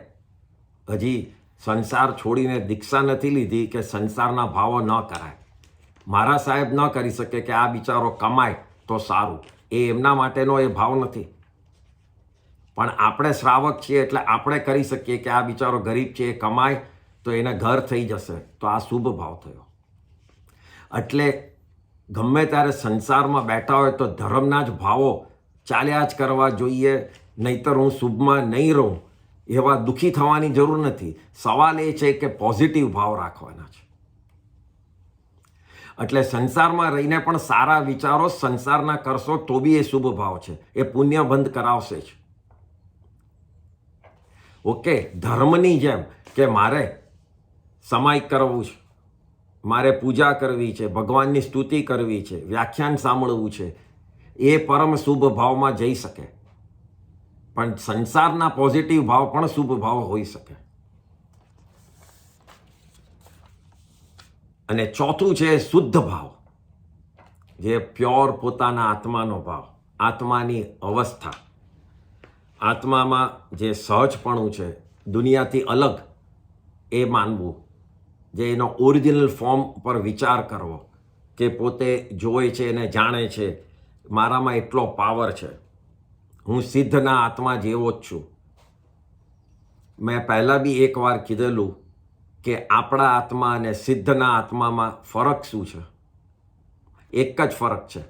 હજી સંસાર છોડીને દીક્ષા નથી લીધી કે સંસારના ભાવો ન કરાય. મારા સાહેબ ન કરી શકે કે આ બિચારો કમાય તો સારું, એ એમના માટેનો એ ભાવ નથી. પણ આપણે શ્રાવક છીએ એટલે આપણે કરી શકીએ કે આ બિચારો ગરીબ છે, એ કમાય તો એને ઘર થઈ જશે, તો આ શુભ ભાવ થયો. એટલે ગમે ત્યારે સંસારમાં બેઠા હોય તો ધર્મના જ ભાવો ચાલ્યા જ કરવા જોઈએ, નહીતર હું શુભમાં નહીં રહું એવા દુઃખી થવાની જરૂર નથી. સવાલ એ છે કે પોઝિટિવ ભાવ રાખવાના છે. એટલે સંસારમાં રહીને પણ સારા વિચારો સંસારના કરશો તો બી એ શુભ ભાવ છે, એ પુણ્ય બંધ કરાવશે જ. ઓકે, ધર્મની જેમ કે મારે સમાય કરવું છે, મારે પૂજા કરવી છે, ભગવાનની સ્તુતિ કરવી છે, વ્યાખ્યાન સાંભળવું છે, એ પરમ શુભ ભાવમાં જઈ શકે. પણ સંસારના પોઝિટિવ ભાવ પણ શુભ ભાવ હોઈ શકે. અને ચોથું છે શુદ્ધ ભાવ, જે પ્યોર પોતાના આત્માનો ભાવ, આત્માની અવસ્થા, આત્મામાં જે સહજપણું છે, દુનિયાથી અલગ એ માનવું, જે એનો ઓરિજિનલ ફોર્મ પર વિચાર કરવો કે પોતે જોવે છે અને જાણે છે મારામાં એટલો પાવર છે, હું સિદ્ધના આત્મા જેવો જ છું. મેં પહેલાં બી એકવાર કીધેલું કે આપણા આત્મા અને સિદ્ધના આત્મામાં ફરક શું છે? એક જ ફરક છે,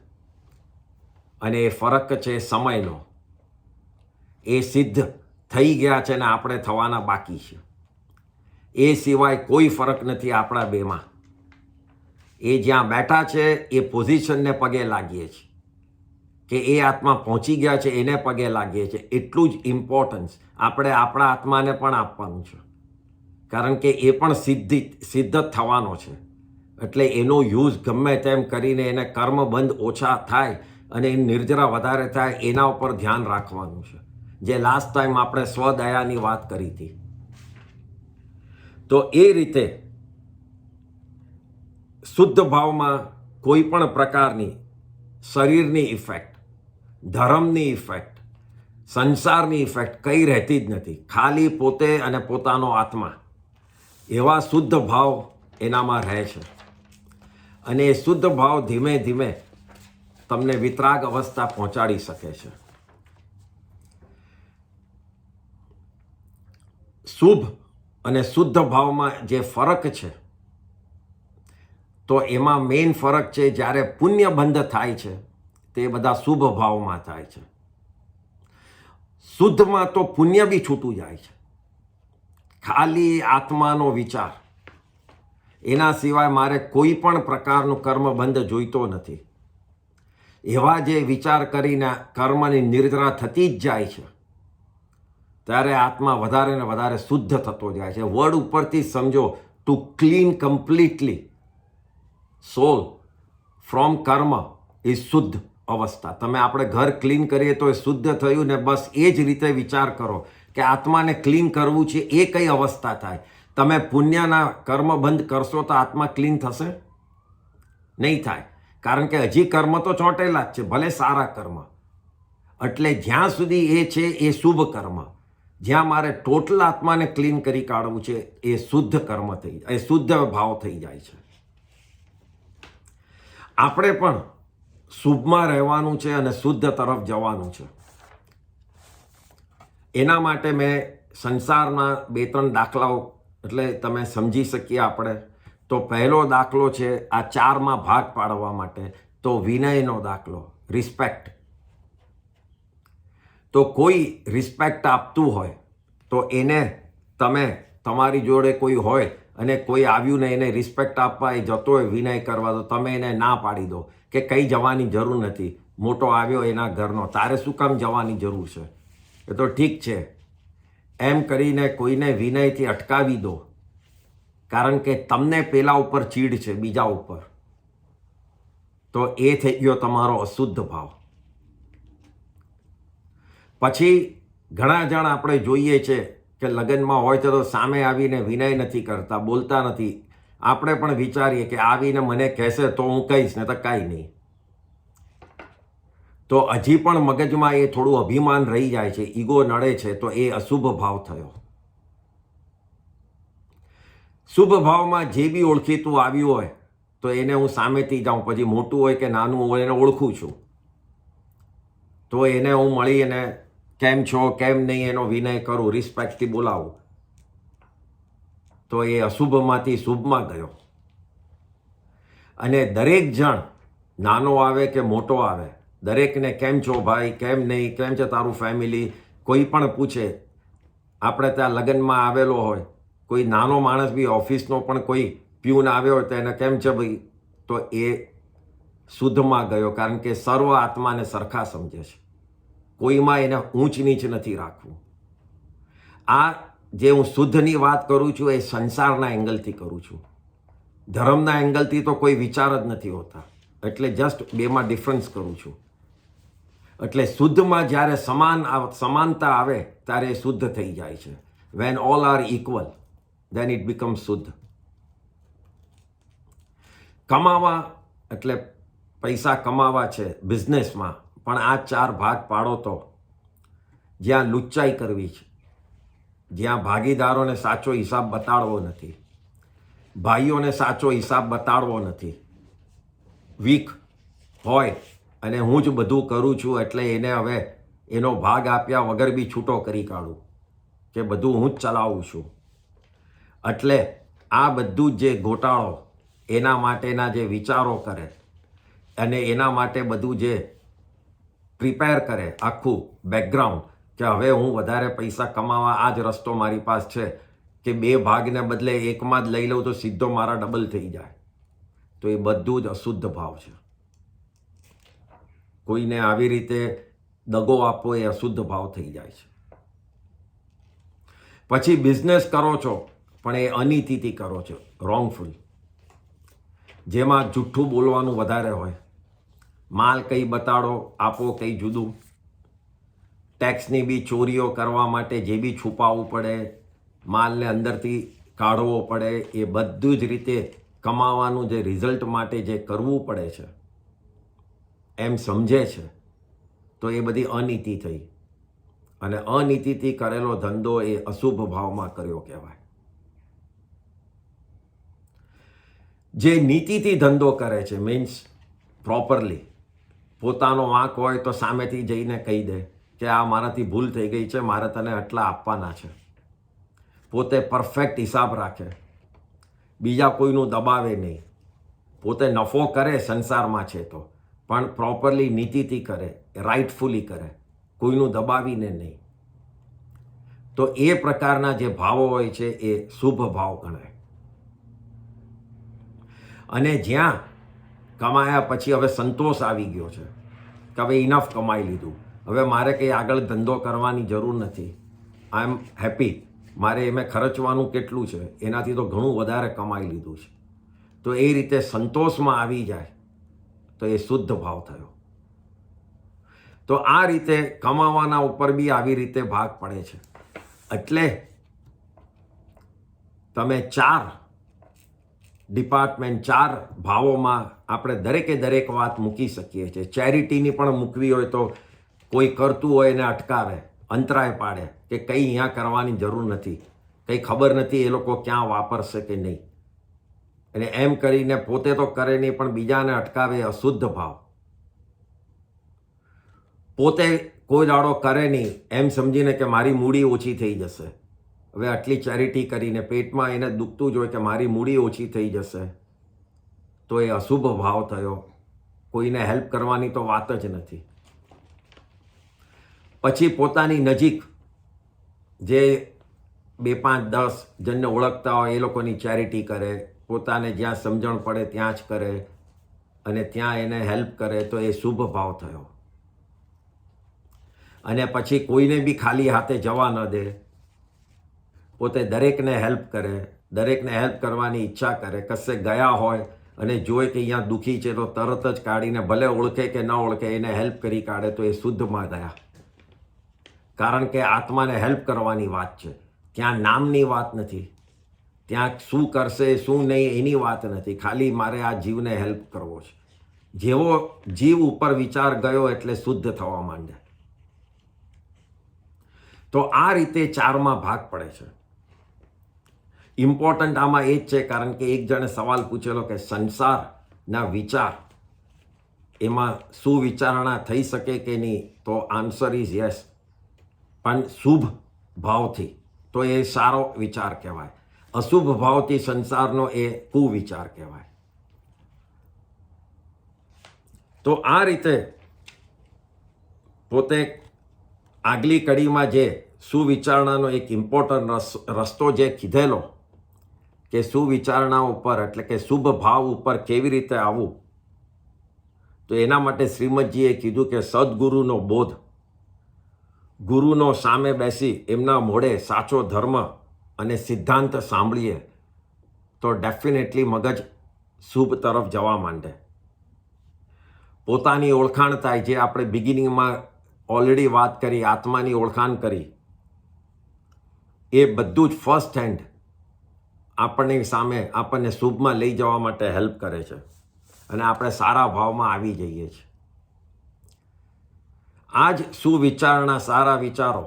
અને એ ફરક છે સમયનો. એ સિદ્ધ થઈ ગયા છે ને આપણે થવાના બાકી છે. એ સિવાય કોઈ ફરક નથી આપણા બેમાં. એ જ્યાં બેઠા છે એ પોઝિશનને પગે લાગીએ છીએ, કે એ આત્મા પહોંચી ગયા છે એને પગે લાગીએ છીએ. એટલું જ ઇમ્પોર્ટન્સ આપણે આપણા આત્માને પણ આપવાનું છે, કારણ કે એ પણ સિદ્ધ થવાનો છે. એટલે એનો યુઝ ગમે તેમ કરીને એને કર્મબંધ ઓછા થાય અને એ નિર્જરા વધારે થાય એના ઉપર ધ્યાન રાખવાનું છે. જે લાસ્ટ ટાઈમ આપણે સ્વદયાની વાત કરી હતી. તો એ રીતે શુદ્ધ ભાવમાં કોઈ પણ પ્રકારની શરીરની ઇફેક્ટ, ધર્મની ઇફેક્ટ, સંસારની ઇફેક્ટ કંઈ રહેતી જ નથી. ખાલી પોતે અને પોતાનો આત્મા, એવા શુદ્ધ ભાવ એનામાં રહે છે. અને એ શુદ્ધ ભાવ ધીમે ધીમે તમને વિતરાગ અવસ્થા પહોંચાડી શકે છે. શુભ અને શુદ્ધ ભાવમાં જે ફરક છે, તો એમાં મેઇન ફરક છે જ્યારે પુણ્ય બંધ થાય છે તે બધા શુભ ભાવમાં થાય છે. શુદ્ધમાં તો પુણ્ય બી છૂટું જાય છે, ખાલી આત્માનો વિચાર, એના સિવાય મારે કોઈ પણ પ્રકારનું કર્મબંધ જોઈતો નથી. એવા જે વિચાર કરીને કર્મની નિર્જરા થતી જ જાય છે, ત્યારે આત્મા વધારે ને વધારે શુદ્ધ થતો જાય છે. વર્ડ ઉપરથી સમજો, to clean completely soul from karma is શુદ્ધ. અવસ્થા. તમે આપણે ઘર ક્લીન કરીએ તો એ શુદ્ધ થયું ને, બસ એ જ રીતે વિચાર કરો કે આત્માને ક્લીન કરવું છે એ કઈ અવસ્થા થાય. તમે પુણ્યના કર્મ બંધ કરશો તો આત્મા ક્લીન થશે? નહીં થાય, કારણ કે હજી કર્મ તો ચોંટેલા જ છે, ભલે સારા કર્મ. એટલે જ્યાં સુધી એ છે એ શુભ કર્મ, જ્યાં મારે ટોટલ આત્માને ક્લીન કરી કાઢવું છે એ શુદ્ધ કર્મ થઈ જાય, એ શુદ્ધ ભાવ થઈ જાય છે. આપણે પણ શુભમાં રહેવાનું છે અને શુદ્ધ તરફ જવાનું છે. એના માટે મેં સંસારના 2-3 દાખલાઓ, એટલે તમે સમજી શકીએ આપણે. તો પહેલો દાખલો છે આ 4માં ભાગ પાડવા માટે, તો વિનયનો દાખલો, રિસ્પેક્ટ. તો કોઈ રિસ્પેક્ટ આપતું હોય તો એને તમે, તમારી જોડે કોઈ હોય અને કોઈ આવ્યું ને એને રિસ્પેક્ટ આપવા એ જતો હોય વિનય કરવા, તો તમે એને ના પાડી દો કે કંઈ જવાની જરૂર નથી, મોટો આવ્યો એના ઘરનો, તારે શું કામ જવાની જરૂર છે, એ તો ઠીક છે, એમ કરીને કોઈને વિનયથી અટકાવી દો. કારણ કે તમને પેલા ઉપર ચીડ છે, બીજા ઉપર. તો એ થઈ ગયો તમારો અશુદ્ધ ભાવ. પછી ઘણા જણ આપણે જોઈએ છે કે લગ્નમાં હોય તો સામે આવીને વિનય નથી કરતા, બોલતા નથી. આપણે પણ વિચારીએ કે આવીને મને કહેશે તો હું કહીશ, ને તો કાંઈ નહીં. તો હજી પણ મગજમાં એ થોડું અભિમાન રહી જાય છે, ઈગો નડે છે, તો એ અશુભ ભાવ થયો. શુભ ભાવમાં જે બી ઓળખીતું આવ્યું હોય તો એને હું સામેથી જાઉં, પછી મોટું હોય કે નાનું હોય એને ઓળખું છું, તો એને હું મળી અને કેમ છો કેમ નહીં એનો વિનય કરું, રિસ્પેક્ટથી બોલાવું, તો એ અશુભમાંથી શુભમાં ગયો. અને દરેક જણ, નાનો આવે કે મોટો આવે, દરેકને કેમ છો ભાઈ, કેમ નહીં, કેમ છે તારું ફેમિલી, કોઈ પણ પૂછે. આપણે ત્યાં લગ્નમાં આવેલો હોય, કોઈ નાનો માણસ બી, ઓફિસનો પણ કોઈ પ્યુન આવ્યો હોય તો એને કેમ છે ભાઈ, તો એ શુદ્ધમાં ગયો. કારણ કે સર્વ આત્માને સરખા સમજે છે, કોઈમાં એને ઊંચ નીચ નથી રાખવું. આ જે હું શુદ્ધની વાત કરું છું એ સંસારના એંગલથી કરું છું, ધર્મના એંગલથી તો કોઈ વિચાર જ નથી હોતા. એટલે જસ્ટ બેમાં ડિફરન્સ કરું છું. એટલે શુદ્ધમાં જ્યારે સમાનતા આવે ત્યારે એ શુદ્ધ થઈ જાય છે. When all are equal, then it becomes શુદ્ધ. કમાવા એટલે પૈસા કમાવા છે બિઝનેસમાં, પણ આ 4 ભાગ પાડો તો જ્યાં લુચ્ચાઈ કરવી છે, જ્યાં ભાગીદારોને સાચો હિસાબ બતાડવો નથી, ભાઈઓને સાચો હિસાબ બતાડવો નથી, વીક હોય અને હું જ બધું કરું છું એટલે એને હવે એનો ભાગ આપ્યા વગર બી છૂટો કરી કાઢું કે બધું હું જ ચલાવું છું. એટલે આ બધું જે ગોટાળો, એના માટેના જે વિચારો કરે અને એના માટે બધું જે પ્રિપેર કરે, આખું બેકગ્રાઉન્ડ, કે હવે હું વધારે પૈસા કમાવા આ જ રસ્તો મારી પાસે છે, કે 2 ભાગને બદલે એકમાં જ લઈ લઉં તો સીધો મારા ડબલ થઈ જાય, તો એ બધું જ અશુદ્ધ ભાવ છે. કોઈને આવી રીતે દગો આપવો એ અશુદ્ધ ભાવ થઈ જાય છે. પછી બિઝનેસ કરો છો પણ એ અનીતિથી કરો છો, રોંગફુલ, જેમાં જુઠ્ઠું બોલવાનું વધારે હોય, માલ કંઈ બતાડો, આપો કંઈ જુદું, ટેક્સની બી ચોરીઓ કરવા માટે જે બી છુપાવવું પડે, માલને અંદરથી કાઢવો પડે, એ બધું જ રીતે કમાવાનું જે રિઝલ્ટ માટે જે કરવું પડે છે એમ સમજે છે, તો એ બધી અનીતિ થઈ. અને અનીતિથી કરેલો ધંધો એ અશુભ ભાવમાં કર્યો કહેવાય. જે નીતિથી ધંધો કરે છે, મીન્સ પ્રોપરલી, પોતાનો વાંક હોય તો સામેથી જઈને કહી દે કે આ મારાથી ભૂલ થઈ ગઈ છે, મારે તને આટલા આપવાના છે, પોતે પરફેક્ટ હિસાબ રાખે, બીજા કોઈનું દબાવે નહીં, પોતે નફો કરે સંસારમાં છે તો, પણ પ્રોપરલી નીતિથી કરે, રાઇટફુલી કરે, કોઈનું દબાવીને નહીં. તો એ પ્રકારના જે ભાવો હોય છે એ શુભ ભાવ ગણાય. અને જ્યાં કમાયા પછી હવે સંતોષ આવી ગયો છે કે હવે ઇનફ કમાઈ લીધું, હવે મારે કંઈ આગળ ધંધો કરવાની જરૂર નથી, આઈ એમ હેપી, મારે એમાં ખર્ચવાનું કેટલું છે, એનાથી તો ઘણું વધારે કમાઈ લીધું છે, તો એ રીતે સંતોષમાં આવી જાય તો એ શુદ્ધ ભાવ થયો. તો આ રીતે કમાવાના ઉપર બી આવી રીતે ભાગ પડે છે. એટલે તમે 4 ડિપાર્ટમેન્ટ, 4 ભાવોમાં આપણે દરેક વાત મૂકી શકીએ છીએ. ચેરિટીની પણ મૂકવી હોય તો કોઈ કરતું હોય એને અટકાવે, અંતરાય પાડે કે કંઈ અહીંયા કરવાની જરૂર નથી, કંઈ ખબર નથી એ લોકો ક્યાં વાપરશે કે નહીં, અને એમ કરીને પોતે તો કરે નહીં પણ બીજાને અટકાવે. અશુદ્ધ ભાવ. પોતે કોઈ દાડો કરે નહીં એમ સમજીને કે મારી મૂડી ઓછી થઈ જશે. હવે આટલી ચેરિટી કરીને પેટમાં એને દુખતું જ હોય કે મારી મૂડી ઓછી થઈ જશે, તો એ અશુભ ભાવ થયો. કોઈને હેલ્પ કરવાની તો વાત જ નથી. પછી પોતાની નજીક જે 2, 5, 10 જણને ઓળખતા હોય એ લોકોની ચેરિટી કરે. પોતાને જ્યાં સમજણ પડે ત્યાં જ કરે અને ત્યાં એને હેલ્પ કરે, તો એ શુભ ભાવ થયો. અને પછી કોઈને બી ખાલી હાથે જવા ન દે. પોતે દરેકને હેલ્પ કરે, દરેકને હેલ્પ કરવાની ઈચ્છા કરે. કશે ગયા હોય અને જોઈ કે અહીંયા દુઃખી છે તો તરત જ કાઢીને, ભલે ઓળખે કે ન ઓળખે, એને હેલ્પ કરી કાઢે, તો એ શુદ્ધમાં થયા. કારણ કે આત્માને હેલ્પ કરવાની વાત છે. ત્યાં નામની વાત નથી, ત્યાં શું કરશે શું નહીં એની વાત નથી. ખાલી મારે આ જીવને હેલ્પ કરવો છે. જેવો જીવ ઉપર વિચાર ગયો એટલે શુદ્ધ થવા માંડે. તો આ રીતે 4માં ભાગ પડે છે. ઇમ્પોર્ટન્ટ આમાં એ જ છે, કારણ કે એક જણે સવાલ પૂછેલો કે સંસારના વિચાર એમાં શું વિચારણા થઈ શકે કે નહીં, તો આન્સર ઇઝ યસ. પણ શુભ ભાવથી તો એ સારો વિચાર કહેવાય. અશુભ ભાવથી સંસારનો એ કુવિચાર કહેવાય. તો આ રીતે પોતે આગલી કડીમાં જે સુવિચારણાનો એક ઇમ્પોર્ટન્ટ રસ્તો જે કીધેલો કે સુવિચારણા ઉપર, એટલે કે શુભ ભાવ ઉપર કેવી રીતે આવવું, તો એના માટે શ્રીમદજીએ કીધું કે સદગુરુનો બોધ, ગુરુનો સામે બેસી એમના મોઢે સાચો ધર્મ અને સિદ્ધાંત સાંભળીએ તો ડેફિનેટલી મગજ શુભ તરફ જવા માંડે. પોતાની ઓળખાણ થાય, જે આપણે બિગિનિંગમાં ઓલરેડી વાત કરી, આત્માની ઓળખાણ કરી, એ બધું જ ફર્સ્ટ હેન્ડ આપણની સામે આપણને શુભમાં લઈ જવા માટે હેલ્પ કરે છે અને આપણે સારા ભાવમાં આવી જઈએ છીએ. આ જ સુવિચારણા, સારા વિચારો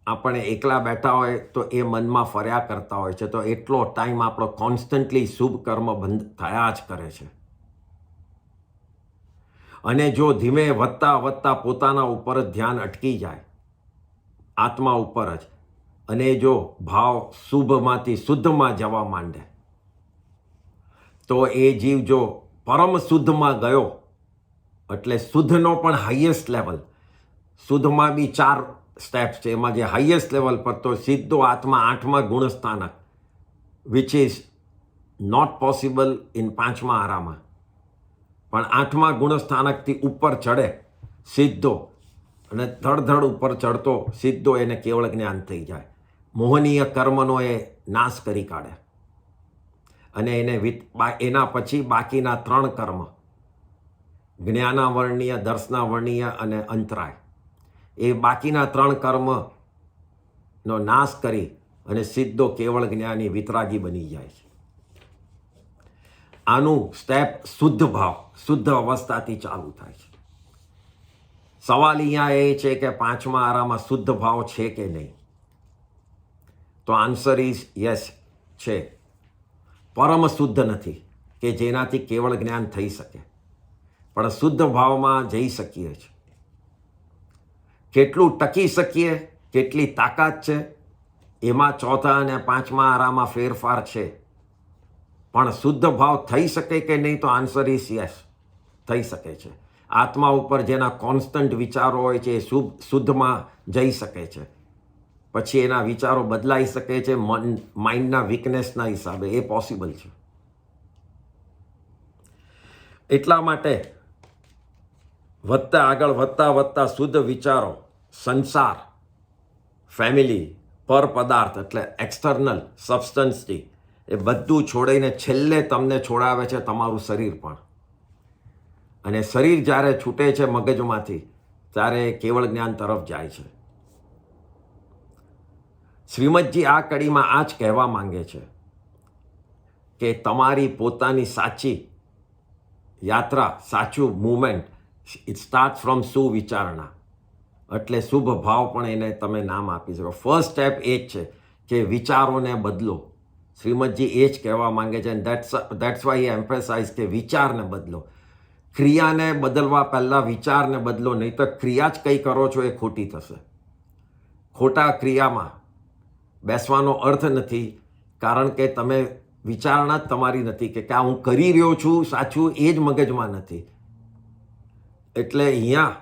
આપણે એકલા બેઠા હોય તો એ મનમાં ફર્યા કરતા હોય છે, તો એટલો ટાઈમ આપણો કોન્સ્ટન્ટલી શુભ કર્મ બંધ થયા જ કરે છે. અને જો ધીમે વધતા પોતાના ઉપર જ ધ્યાન અટકી જાય, આત્મા ઉપર જ, અને જો ભાવ શુભમાંથી શુદ્ધમાં જવા માંડે, તો એ જીવ જો પરમ શુદ્ધમાં ગયો, એટલે શુદ્ધનો પણ હાઈએસ્ટ લેવલ, શુદ્ધમાં બી 4 સ્ટેપ્સ છે. એમાં જે હાઈએસ્ટ લેવલ પર તો સીધો આત્મા 8મા ગુણસ્થાનક, which is not possible in 5મા આરામાં, પણ 8મા ગુણસ્થાનકથી ઉપર ચડે સીધો, અને ધડ ઉપર ચડતો સીધો એને કેવળ જ્ઞાન થઈ જાય. મોહનીય કર્મનો એ નાશ કરી કાઢે અને એના પછી બાકીના 3 કર્મ, જ્ઞાનાવર્ણીય, દર્શનાવર્ણીય અને અંતરાય, એ બાકીના 3 કર્મનો નાશ કરી અને સીધો કેવળ જ્ઞાની વિતરાગી બની જાય છે. આનું સ્ટેપ શુદ્ધ ભાવ, શુદ્ધ અવસ્થાથી ચાલુ થાય છે. સવાલ અહીંયા એ છે કે 5મા આરામાં શુદ્ધ ભાવ છે કે નહીં, તો આન્સર ઇઝ યસ, છે. પરમ શુદ્ધ નથી કે જેનાથી કેવળ જ્ઞાન થઈ શકે, પણ શુદ્ધ ભાવમાં જઈ શકીએ છીએ. કેટલું ટકી શકીએ, કેટલી તાકાત છે, એમાં 4થા અને 5મા આરામાં ફેરફાર છે. પણ શુદ્ધ ભાવ થઈ શકે કે નહીં, તો આન્સર ઇઝ યસ, થઈ શકે છે. આત્મા ઉપર જેના કોન્સ્ટન્ટ વિચારો હોય છે એ શુદ્ધમાં જઈ શકે છે. પછી એના વિચારો બદલાઈ શકે છે માઇન્ડના વીકનેસના હિસાબે, એ પોસિબલ છે. એટલા માટે વધતા શુદ્ધ વિચારો, સંસાર, ફેમિલી, પર પદાર્થ એટલે એક્સટર્નલ સબસ્ટન્સથી, એ બધું છોડીને છેલ્લે તમને છોડાવે છે તમારું શરીર પણ. અને શરીર જ્યારે છૂટે છે મગજમાંથી, ત્યારે કેવળ જ્ઞાન તરફ જાય છે. શ્રીમદજી આ કડીમાં આ જ કહેવા માંગે છે કે તમારી પોતાની સાચી યાત્રા, સાચું મૂવમેન્ટ ઇટ સ્ટાર્ટ ફ્રોમ સુવિચારણા. એટલે શુભ ભાવ પણ એને તમે નામ આપી શકો. ફર્સ્ટ સ્ટેપ એ જ છે કે વિચારોને બદલો. શ્રીમદજી એ જ કહેવા માંગે છે. દેટ્સ વાય એમ્ફેસાઇઝ કે વિચારને બદલો. ક્રિયાને બદલવા પહેલાં વિચારને બદલો, નહીં તો ક્રિયા જ કંઈ કરો છો એ ખોટી થશે. ખોટા ક્રિયામાં બેસવાનો અર્થ નથી, કારણ કે તમે વિચારણા જ તમારી નથી કે આ હું કરી રહ્યો છું સાચું, એ જ મગજમાં નથી. એટલે અહીંયા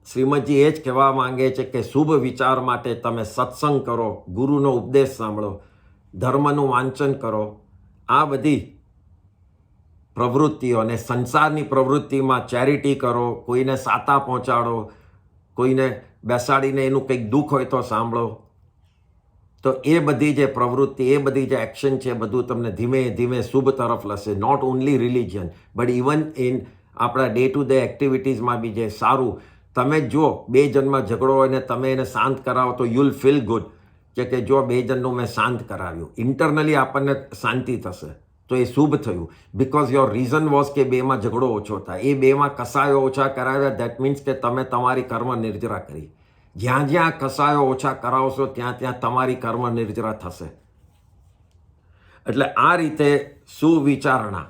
શ્રીમદજી એ જ કહેવા માંગે છે કે શુભ વિચાર માટે તમે સત્સંગ કરો, ગુરુનો ઉપદેશ સાંભળો, ધર્મનું વાંચન કરો. આ બધી પ્રવૃત્તિઓ અને સંસારની પ્રવૃત્તિમાં ચેરિટી કરો, કોઈને સાતા પહોંચાડો, કોઈને બેસાડીને એનું કંઈક દુઃખ હોય તો સાંભળો. તો એ બધી જે પ્રવૃત્તિ, એ બધી જે એક્શન છે, બધું તમને ધીમે ધીમે શુભ તરફ લશે. Not only religion but even in આપણા ડે ટુ ડે એક્ટિવિટીઝમાં બી જે સારું. તમે જો 2 જણમાં ઝઘડો હોય ને તમે એને શાંત કરાવો તો યુલ ફીલ ગુડ કે જો 2 જણનું મેં શાંત કરાવ્યું. ઇન્ટરનલી આપણને શાંતિ થશે. તો એ શુભ થયું. બિકોઝ યોર રીઝન વોઝ કે 2માં ઝઘડો ઓછો થાય. એ 2માં કસાયો ઓછા કરાવ્યા. દેટ મીન્સ કે તમે તમારી કર્મ નિર્જરા કરી. જ્યાં જ્યાં કસાયો ઓછા કરાવશો ત્યાં ત્યાં તમારી કર્મ નિર્જરા થશે. એટલે આ રીતે સુવિચારણા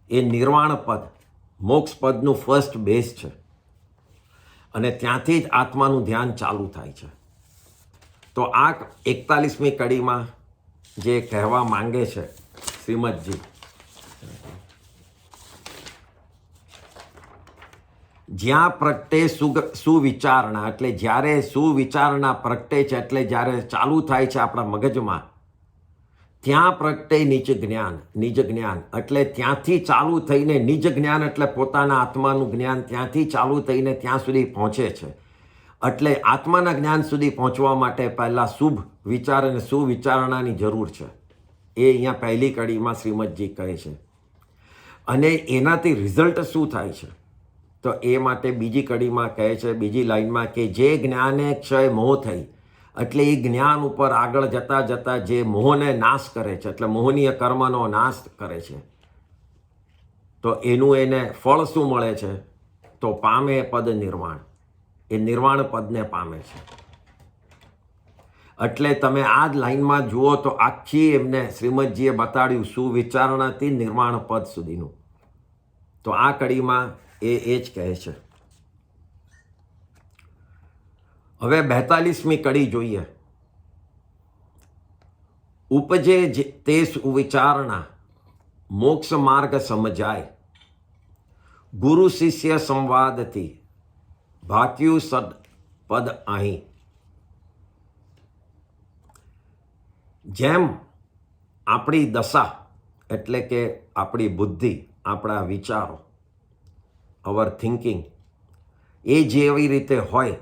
એ નિર્વાણ પદ, મોક્ષ પદનું ફર્સ્ટ બેઝ છે. અને ત્યાંથી જ આત્માનું ધ્યાન ચાલુ થાય છે. તો આ 41મી કડીમાં જે કહેવા માંગે છે શ્રીમદજી, જ્યાં પ્રગટે સુવિચારણા, એટલે જ્યારે સુવિચારણા પ્રગટે છે, એટલે જ્યારે ચાલુ થાય છે આપણા મગજમાં, ત્યાં પ્રગટે નિજ જ્ઞાન. નિજ જ્ઞાન એટલે ત્યાંથી ચાલુ થઈને, નિજ જ્ઞાન એટલે પોતાના આત્માનું જ્ઞાન, ત્યાંથી ચાલુ થઈને ત્યાં સુધી પહોંચે છે. એટલે આત્માના જ્ઞાન સુધી પહોંચવા માટે પહેલાં શુભ વિચાર અને સુવિચારણાની જરૂર છે. એ અહીંયા પહેલી કડીમાં શ્રીમદજી કહે છે. અને એનાથી રિઝલ્ટ શું થાય છે તો એ માટે બીજી કડીમાં કહે છે, બીજી લાઈનમાં, કે જે જ્ઞાને ક્ષય મોહ થઈ. એટલે એ જ્ઞાન ઉપર આગળ જતાં જતાં જે મોહને નાશ કરે છે, એટલે મોહનીય કર્મનો નાશ કરે છે, તો એનું એને ફળ શું મળે છે તો પામે પદ નિર્વાણ. એ નિર્વાણ પદને પામે છે. એટલે તમે આ જ લાઈનમાં જુઓ તો આખી એમને શ્રીમદજીએ બતાડ્યું સુવિચારણાથી નિર્વાણ પદ સુધીનું. તો આ કડીમાં એ જ કહે છે. હવે 42મી કડી જોઈએ. ઉપજે તે સુવિચારણા મોક્ષ માર્ગ સમજાય, ગુરુ શિષ્ય સંવાદથી ભાક્યું સદ પદ અહીં. જેમ આપણી દશા એટલે કે આપણી બુદ્ધિ, આપણા વિચારો, અવર થિંકિંગ, એ જેવી રીતે હોય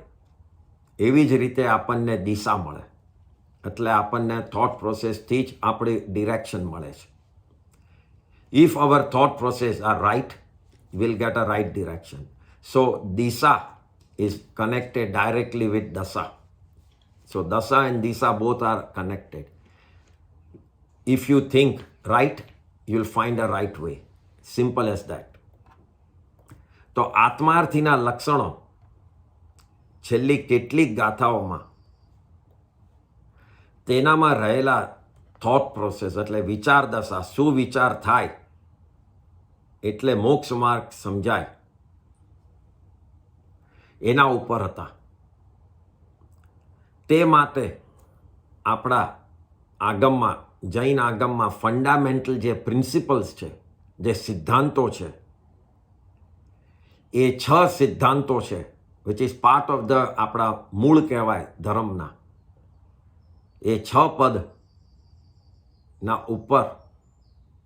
એવી જ રીતે આપણને દિશા મળે. એટલે આપણને થોટ પ્રોસેસથી જ આપણી ડિરેક્શન મળે છે. If our thought process are right, will get a right direction. So દિશા is connected directly with dasa. So dasa and disa both are connected. If you think right, you'll find a right way. Simple as that. તો આત્માર્થીના લક્ષણો છેલ્લી કેટલીક ગાથાઓમાં તેનામાં રહેલા થોટ પ્રોસેસ એટલે વિચાર દશા, સુવિચાર થાય એટલે મોક્ષ માર્ગ સમજાય, એના ઉપર હતા. તે માટે આપણા આગમમાં, જૈન આગમમાં ફંડામેન્ટલ જે પ્રિન્સિપલ્સ છે, જે સિદ્ધાંતો છે, એ 6 સિદ્ધાંતો છે, which is part of the આપણા મૂળ કહેવાય ધર્મના. એ 6 પદના ઉપર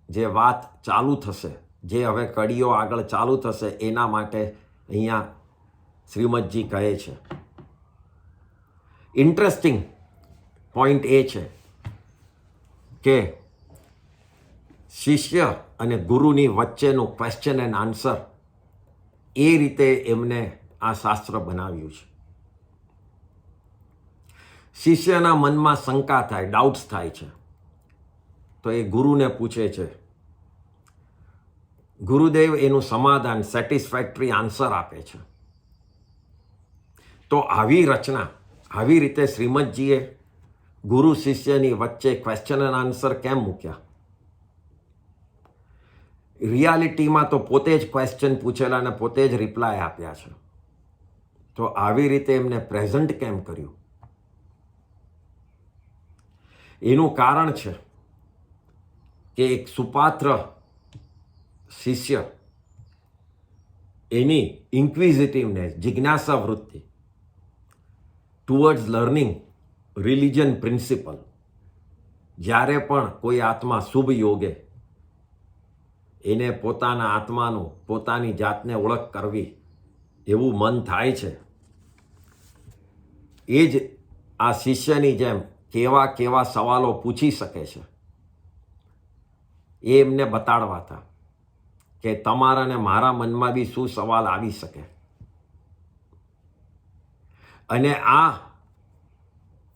જે વાત ચાલુ થશે, જે હવે કડીઓ આગળ ચાલુ થશે, એના માટે અહીંયા શ્રીમદજી કહે છે. ઇન્ટરેસ્ટિંગ પોઈન્ટ એ છે કે શિષ્ય અને ગુરુની વચ્ચેનું ક્વેશ્ચન એન્ડ આન્સર એ રીતે એમને આ શાસ્ત્ર બનાવ્યું છે. શિષ્યના મનમાં શંકા થાય, ડાઉટ્સ થાય છે, તો એ ગુરુને પૂછે છે. ગુરુદેવ એનું સમાધાન, સેટિસ્ફેક્ટરી આન્સર આપે છે. તો આવી રચના, આવી રીતે શ્રીમદજીએ ગુરુ શિષ્યની વચ્ચે ક્વેશ્ચન એન્ડ આન્સર કેમ મૂક્યા? રિયાલિટીમાં તો પોતે જ ક્વેશ્ચન પૂછેલા અને પોતે જ રિપ્લાય આપ્યા છે. તો આવી રીતે એમને પ્રેઝન્ટ કેમ કર્યું? એનું કારણ છે કે એક સુપાત્ર શિષ્ય, એની ઇન્ક્વિઝિટિવનેસ, જિજ્ઞાસા વૃત્તિ ટુવર્ડ્સ લર્નિંગ રિલિજન પ્રિન્સિપલ, જ્યારે પણ કોઈ આત્મા શુભ યોગે એને પોતાના આત્માનું, પોતાની જાતને ઓળખ કરવી એવું મન થાય છે, એ જ આ શિષ્યની જેમ કેવા કેવા સવાલો પૂછી શકે છે એ એમને બતાડવા હતા કે તમારા ને મારા મનમાં બી શું સવાલ આવી શકે. અને આ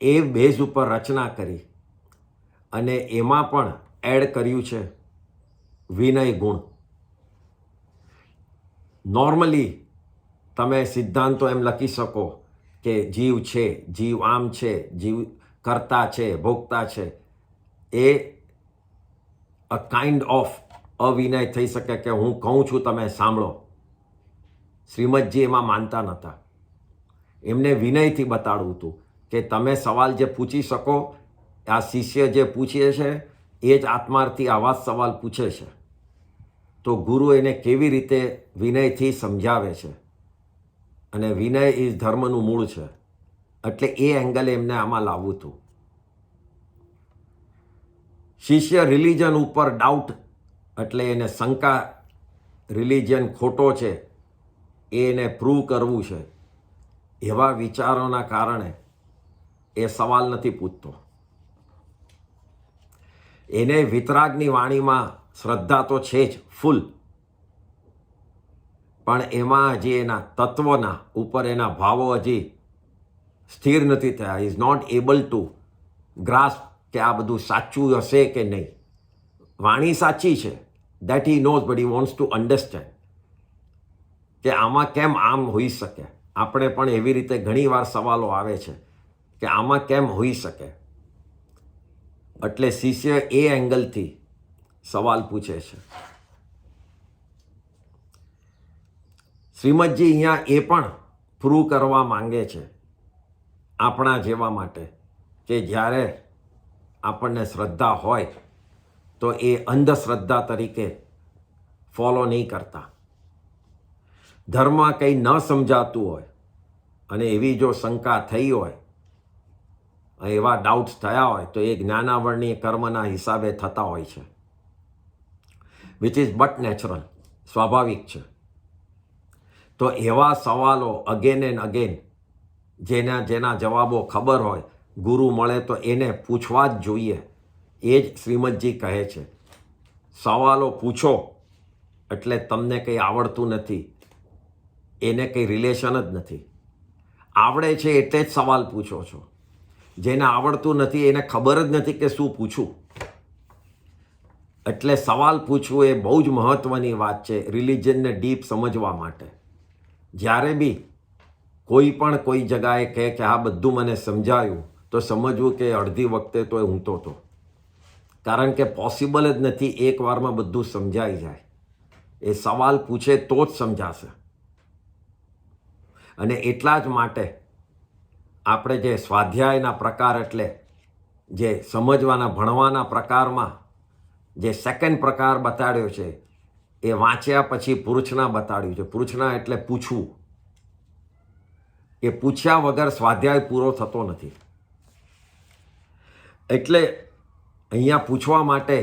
એ બેઝ ઉપર રચના કરી અને એમાં પણ એડ કર્યું છે વિનય ગુણ. નોર્મલી તમે સિદ્ધાંતો એમ લખી શકો કે જીવ છે, જીવ આમ છે, જીવ કરતા છે, ભોગતા છે. એ અ કાઇન્ડ ઓફ અવિનય થઈ શકે કે હું કહું છું તમે સાંભળો. શ્રીમદજી એમાં માનતા નહોતા. એમને વિનયથી બતાડવું હતું કે તમે સવાલ જે પૂછી શકો, આ શિષ્ય જે પૂછે છે એ જ આત્માર્થી આવા જ સવાલ પૂછે છે. તો ગુરુ એને કેવી રીતે વિનયથી સમજાવે છે, અને વિનય એ ધર્મનું મૂળ છે. એટલે એ એંગલ એમને આમાં લાવવું હતું. શિષ્ય રિલિજન ઉપર ડાઉટ, એટલે એને શંકા, રિલિજન ખોટો છે એને પ્રૂવ કરવું છે, એવા વિચારોના કારણે એ સવાલ નથી પૂછતો. એને વિતરાગની વાણીમાં શ્રદ્ધા તો છે જ ફૂલ, પણ એમાં હજી એના તત્વના ઉપર એના ભાવો હજી સ્થિર નથી થયા. Is not able to grasp કે આ બધું સાચું હશે કે નહીં. વાણી સાચી છે, that he knows, but he wants to understand કે આમાં કેમ આમ હોઈ શકે. આપણે પણ એવી રીતે ઘણી વાર સવાલો આવે છે કે આમાં કેમ હોઈ શકે. એટલે શિષ્ય એ એંગલથી સવાલ પૂછે છે. શ્રીમદજી અહીંયા એ પણ પ્રૂવ કરવા માંગે છે આપણા જેવા માટે કે જ્યારે આપણને શ્રદ્ધા હોય તો એ અંધશ્રદ્ધા તરીકે ફોલો નહીં કરતા. ધર્મમાં કંઈ ન સમજાતું હોય અને એવી જો શંકા થઈ હોય, એવા ડાઉટ્સ થયા હોય, તો એ જ્ઞાનાવરણીય કર્મના હિસાબે થતા હોય છે, વિચ ઇઝ બટ નેચરલ, સ્વાભાવિક છે. તો એવા સવાલો અગેન એન્ડ અગેન, જેના જવાબો ખબર હોય, ગુરુ મળે તો એને પૂછવા જ જોઈએ. એ જ શ્રીમદજી કહે છે. સવાલો પૂછો એટલે તમને કંઈ આવડતું નથી, એને કંઈ રિલેશન જ નથી. આવડે છે એટલે જ સવાલ પૂછો છો. જેને આવડતું નથી એને ખબર જ નથી કે શું પૂછવું. એટલે સવાલ પૂછવું એ બહુ જ મહત્વની વાત છે રિલિજનને ડીપ સમજવા માટે. જ્યારે બી કોઈ પણ કોઈ જગાએ કહે કે આ બધું મને સમજાયું, તો સમજવું કે અડધી વખતે તો એ ઊંઘતો હતો. કારણ કે પોસિબલ જ નથી એક વારમાં બધું સમજાઈ જાય. એ સવાલ પૂછે તો જ સમજાશે. અને એટલા જ માટે આપણે જે સ્વાધ્યાયના પ્રકાર, એટલે જે સમજવાના ભણવાના પ્રકારમાં જે સેકન્ડ પ્રકાર બતાડ્યો છે, એ વાંચ્યા પછી પૃચ્છના બતાડ્યું છે. પૃચ્છના એટલે પૂછવું. એ પૂછ્યા વગર સ્વાધ્યાય પૂરો થતો નથી. એટલે અહીંયા પૂછવા માટે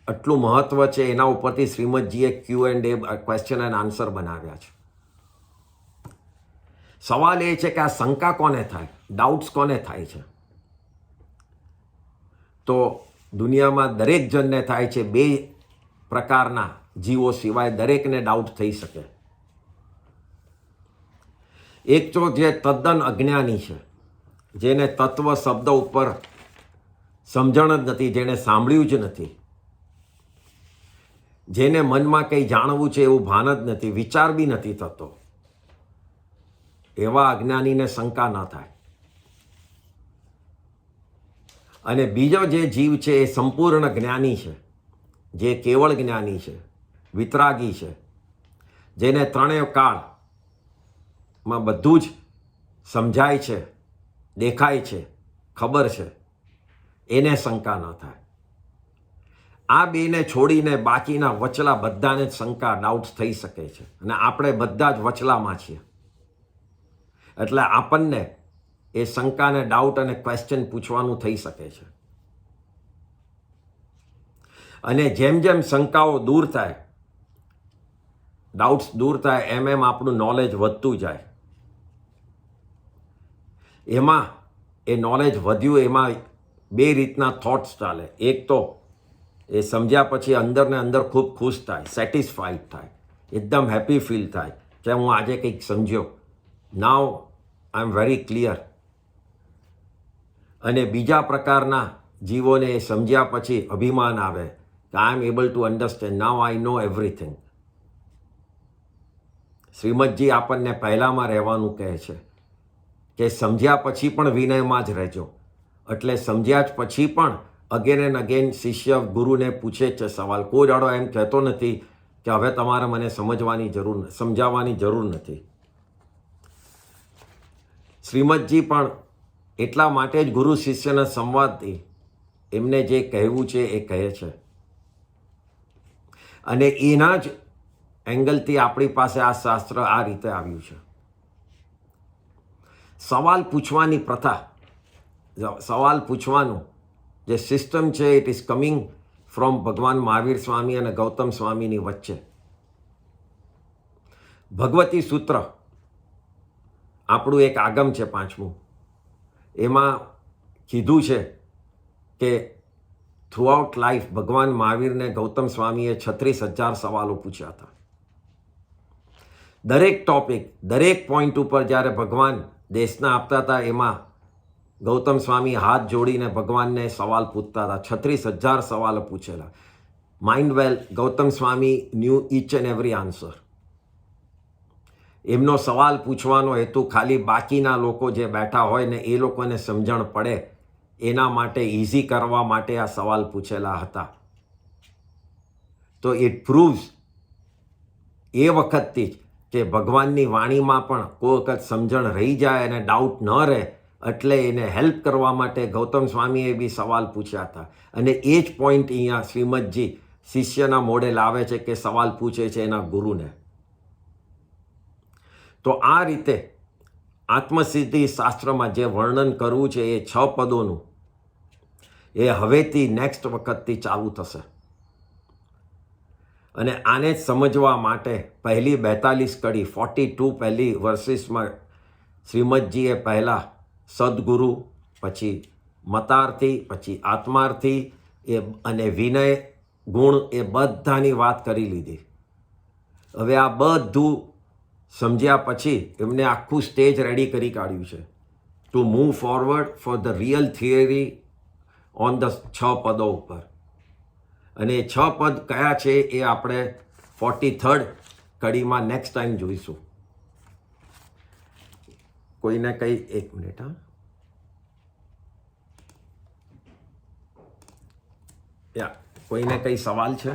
આટલું મહત્વ છે. એના ઉપરથી શ્રીમદજીએ Q&A, ક્વેશ્ચન એન્ડ આન્સર બનાવ્યા છે. સવાલ એ છે કે આ શંકા કોને થાય, ડાઉટ્સ કોને થાય છે? તો દુનિયામાં દરેક જણને થાય છે. બે પ્રકારના જીવો સિવાય દરેકને ડાઉટ થઈ શકે. એક તો જે તદ્દન અજ્ઞાની છે, જેને તત્વ શબ્દ ઉપર સમજણ જ નથી, જેને સાંભળ્યું જ નથી, જેને મનમાં કંઈ જાણવું છે એવું ભાન જ નથી, વિચાર બી નથી થતો, એવા અજ્ઞાનીને શંકા ન થાય. અને બીજો જે જીવ છે એ સંપૂર્ણ જ્ઞાની છે, જે કેવળ જ્ઞાની છે, વિતરાગી છે, જેને ત્રણેય કાળમાં બધું જ સમજાય છે, દેખાય છે, ખબર છે, એને શંકા ન થાય. આ બેને છોડીને બાકીના વચલા બધાને જ શંકા, ડાઉટ્સ થઈ શકે છે. અને આપણે બધા જ વચલામાં છીએ, એટલે આપણને એ શંકાને, ડાઉટ અને ક્વેશ્ચન પૂછવાનું થઈ શકે છે. અને જેમ જેમ શંકાઓ દૂર થાય, ડાઉટ્સ દૂર થાય, એમ એમ આપણું નોલેજ વધતું જાય. એમાં એ નોલેજ વધ્યું, એમાં બે રીતના થોટ્સ ચાલે. એક તો એ સમજ્યા પછી અંદર ને અંદર ખૂબ ખુશ થાય, સેટિસ્ફાઈડ થાય, એકદમ હેપી ફીલ થાય કે હું આજે કંઈક સમજ્યો, નાવ આઈ એમ વેરી ક્લિયર. અને બીજા પ્રકારના જીવોને એ સમજ્યા પછી અભિમાન આવે કે I am able to understand, now I know everything. Shrimadji આપણને પહેલામાં રહેવાનું કહે છે કે સમજ્યા પછી પણ વિનયમાં જ રહેજો. એટલે સમજ્યા જ પછી પણ અગેન એન્ડ અગેન શિષ્ય ગુરુને પૂછે છે સવાલ. કોઈ દાડો એમ કહેતો નથી કે હવે તમારે મને સમજાવવાની જરૂર નથી. શ્રીમદજી પણ એટલા માટે જ ગુરુ શિષ્યના સંવાદથી એમને જે કહેવું છે એ કહે છે. અને એના જ એંગલથી આપણી પાસે આ શાસ્ત્ર આ રીતે આવ્યું છે. સવાલ પૂછવાની પ્રથા, સવાલ પૂછવાનું જે સિસ્ટમ છે, ઇટ ઇઝ કમિંગ ફ્રોમ ભગવાન મહાવીર સ્વામી અને ગૌતમ સ્વામીની વચ્ચે. ભગવતી સૂત્ર આપણું એક આગમ છે 5મું. એમાં કીધું છે કે થ્રુઆઉટ લાઈફ ભગવાન મહાવીરને ગૌતમ સ્વામીએ 36,000 સવાલો પૂછ્યા હતા. દરેક ટોપિક, દરેક પોઈન્ટ ઉપર જ્યારે ભગવાન દેશના આપતા હતા, એમાં ગૌતમ સ્વામી હાથ જોડીને ભગવાનને સવાલ પૂછતા હતા. 36,000 સવાલો પૂછેલા. Mind well, Gautam Swami knew each and every answer. એમનો સવાલ પૂછવાનો હેતુ ખાલી બાકીના લોકો જે બેઠા હોય ને એ લોકોને સમજણ પડે એના માટે, ઇઝી કરવા માટે આ સવાલ પૂછેલા હતા. તો ઇટ પ્રૂવ્સ એ વખતથી જ કે ભગવાનની વાણીમાં પણ કોઈ વખત સમજણ રહી જાય અને ડાઉટ ન રહે, એટલે એને હેલ્પ કરવા માટે ગૌતમ સ્વામીએ બી સવાલ પૂછ્યા હતા. અને એ જ પોઈન્ટ અહીંયા શ્રીમદજી શિષ્યના મોડે લાવે છે કે સવાલ પૂછે છે એના ગુરુને. તો આ રીતે આત્મસિદ્ધિ શાસ્ત્રમાં જે વર્ણન કરવું છે એ 6 પદોનું, એ હવેથી નેક્સ્ટ વખતથી ચાલુ થશે. અને આને જ સમજવા માટે પહેલી 42 કડી, 42 પહેલી વર્સિસમાં શ્રીમદજીએ પહેલાં સદગુરુ, પછી મતાર્થી, પછી આત્માર્થી અને વિનય ગુણ, એ બધાની વાત કરી લીધી. હવે આ બધું સમજ્યા પછી એમને આખું સ્ટેજ રેડી કરી કાઢ્યું છે to move forward for the real theory on the 6 પદો ઉપર. અને એ 6 પદ કયા છે એ આપણે 43rd કડીમાં નેક્સ્ટ ટાઈમ જોઈશું. કોઈને કંઈ, 1 મિનિટ, હા, કોઈને કંઈ સવાલ છે?